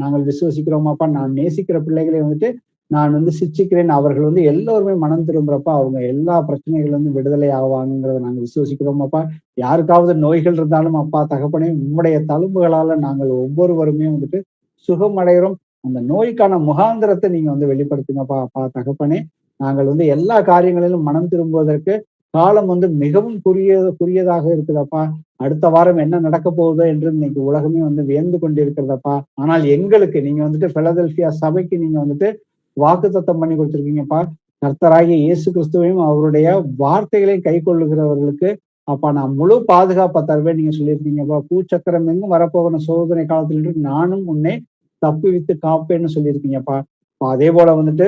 நாங்கள் விசுவசிக்கிறோமாப்பா. நான் நேசிக்கிற பிள்ளைகளை வந்துட்டு நான் வந்து சிக்ஷிக்கிறேன், அவர்கள் வந்து எல்லோருமே மனம் திரும்புறப்ப அவங்க எல்லா பிரச்சனைகள் வந்து விடுதலை ஆவாங்கிறத நாங்க விசுவசிக்கிறோமாப்பா. யாருக்காவது நோய்கள் இருந்தாலும் அப்பா தகப்பனே உம்முடைய தழும்புகளால நாங்கள் ஒவ்வொருவருமே வந்துட்டு சுகமடைகிறோம். அந்த நோய்க்கான முகாந்திரத்தை நீங்க வந்து வெளிப்படுத்துங்கப்பா. அப்பா தகப்பனே, நாங்கள் வந்து எல்லா காரியங்களிலும் மனம் திரும்புவதற்கு காலம் வந்து மிகவும் குறுகியதாக இருக்குதப்பா. அடுத்த வாரம் என்ன நடக்க போகுதோ என்று இன்னைக்கு உலகமே வந்து வியந்து கொண்டிருக்கிறதப்பா. ஆனால் எங்களுக்கு நீங்க வந்துட்டு பிலதெல்பியா சபைக்கு நீங்க வந்துட்டு வாக்குத்தத்தம் பண்ணி கொடுத்துருக்கீங்கப்பா. கர்த்தராகிய இயேசு கிறிஸ்துவையும் அவருடைய வார்த்தைகளையும் கை கொள்ளுகிறவர்களுக்கு அப்பா நான் முழு பாதுகாப்பை தருவேன் நீங்க சொல்லியிருக்கீங்கப்பா. பூச்சக்கரம் எங்கும் வரப்போகிற சோதனை காலத்தில் நானும் உன்னை தப்புவித்து காப்பேன்னு சொல்லியிருக்கீங்கப்பா. அதே போல வந்துட்டு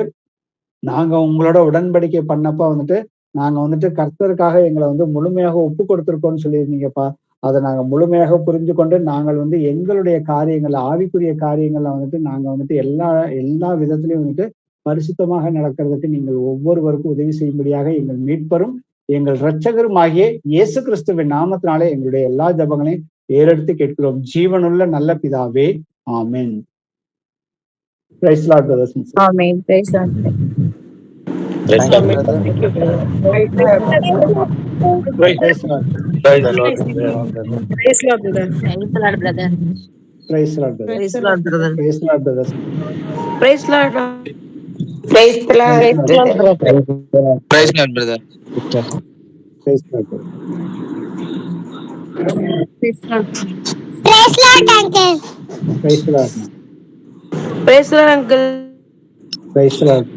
நாங்க உங்களோட உடன்படிக்கை பண்ணப்ப வந்துட்டு நாங்க வந்துட்டு கர்த்தருக்காக எங்களை வந்து முழுமையாக ஒப்பு கொடுத்துருக்கோம்னு சொல்லியிருந்தீங்கப்பா. அதை நாங்க முழுமையாக புரிஞ்சு கொண்டு நாங்கள் வந்து எங்களுடைய காரியங்கள்ல ஆவிக்குரிய காரியங்கள்ல வந்துட்டு நாங்க வந்துட்டு எல்லா விதத்திலையும் வந்துட்டு பரிசுத்தமாக நடக்கிறதுக்கு நீங்கள் ஒவ்வொருவருக்கும் உதவி செய்யும்படியாக எங்கள் மீட்பரும் எங்கள் இரட்சகரும் ஆகிய இயேசு கிறிஸ்துவின் நாமத்தினாலே எங்களுடைய எல்லா ஜபங்களையும் ஏறெடுத்து கேட்கிறோம். ஜீவனுள்ள நல்ல பிதாவே, ஆமென். Praise Lord, brothers and sisters. Amen. Praise Lord. Praise Lord, brother. Praise Lord. Praise Lord, brother. Praise Lord, brother. Praise Lord, brother. Praise Lord, brother. Praise Lord, brothers. Praise Lord. Praise the Lord. Praise God, brother. Praise Lord, brother. Praise Lord. Praise Lord. Praise Lord, uncle. Praise Lord.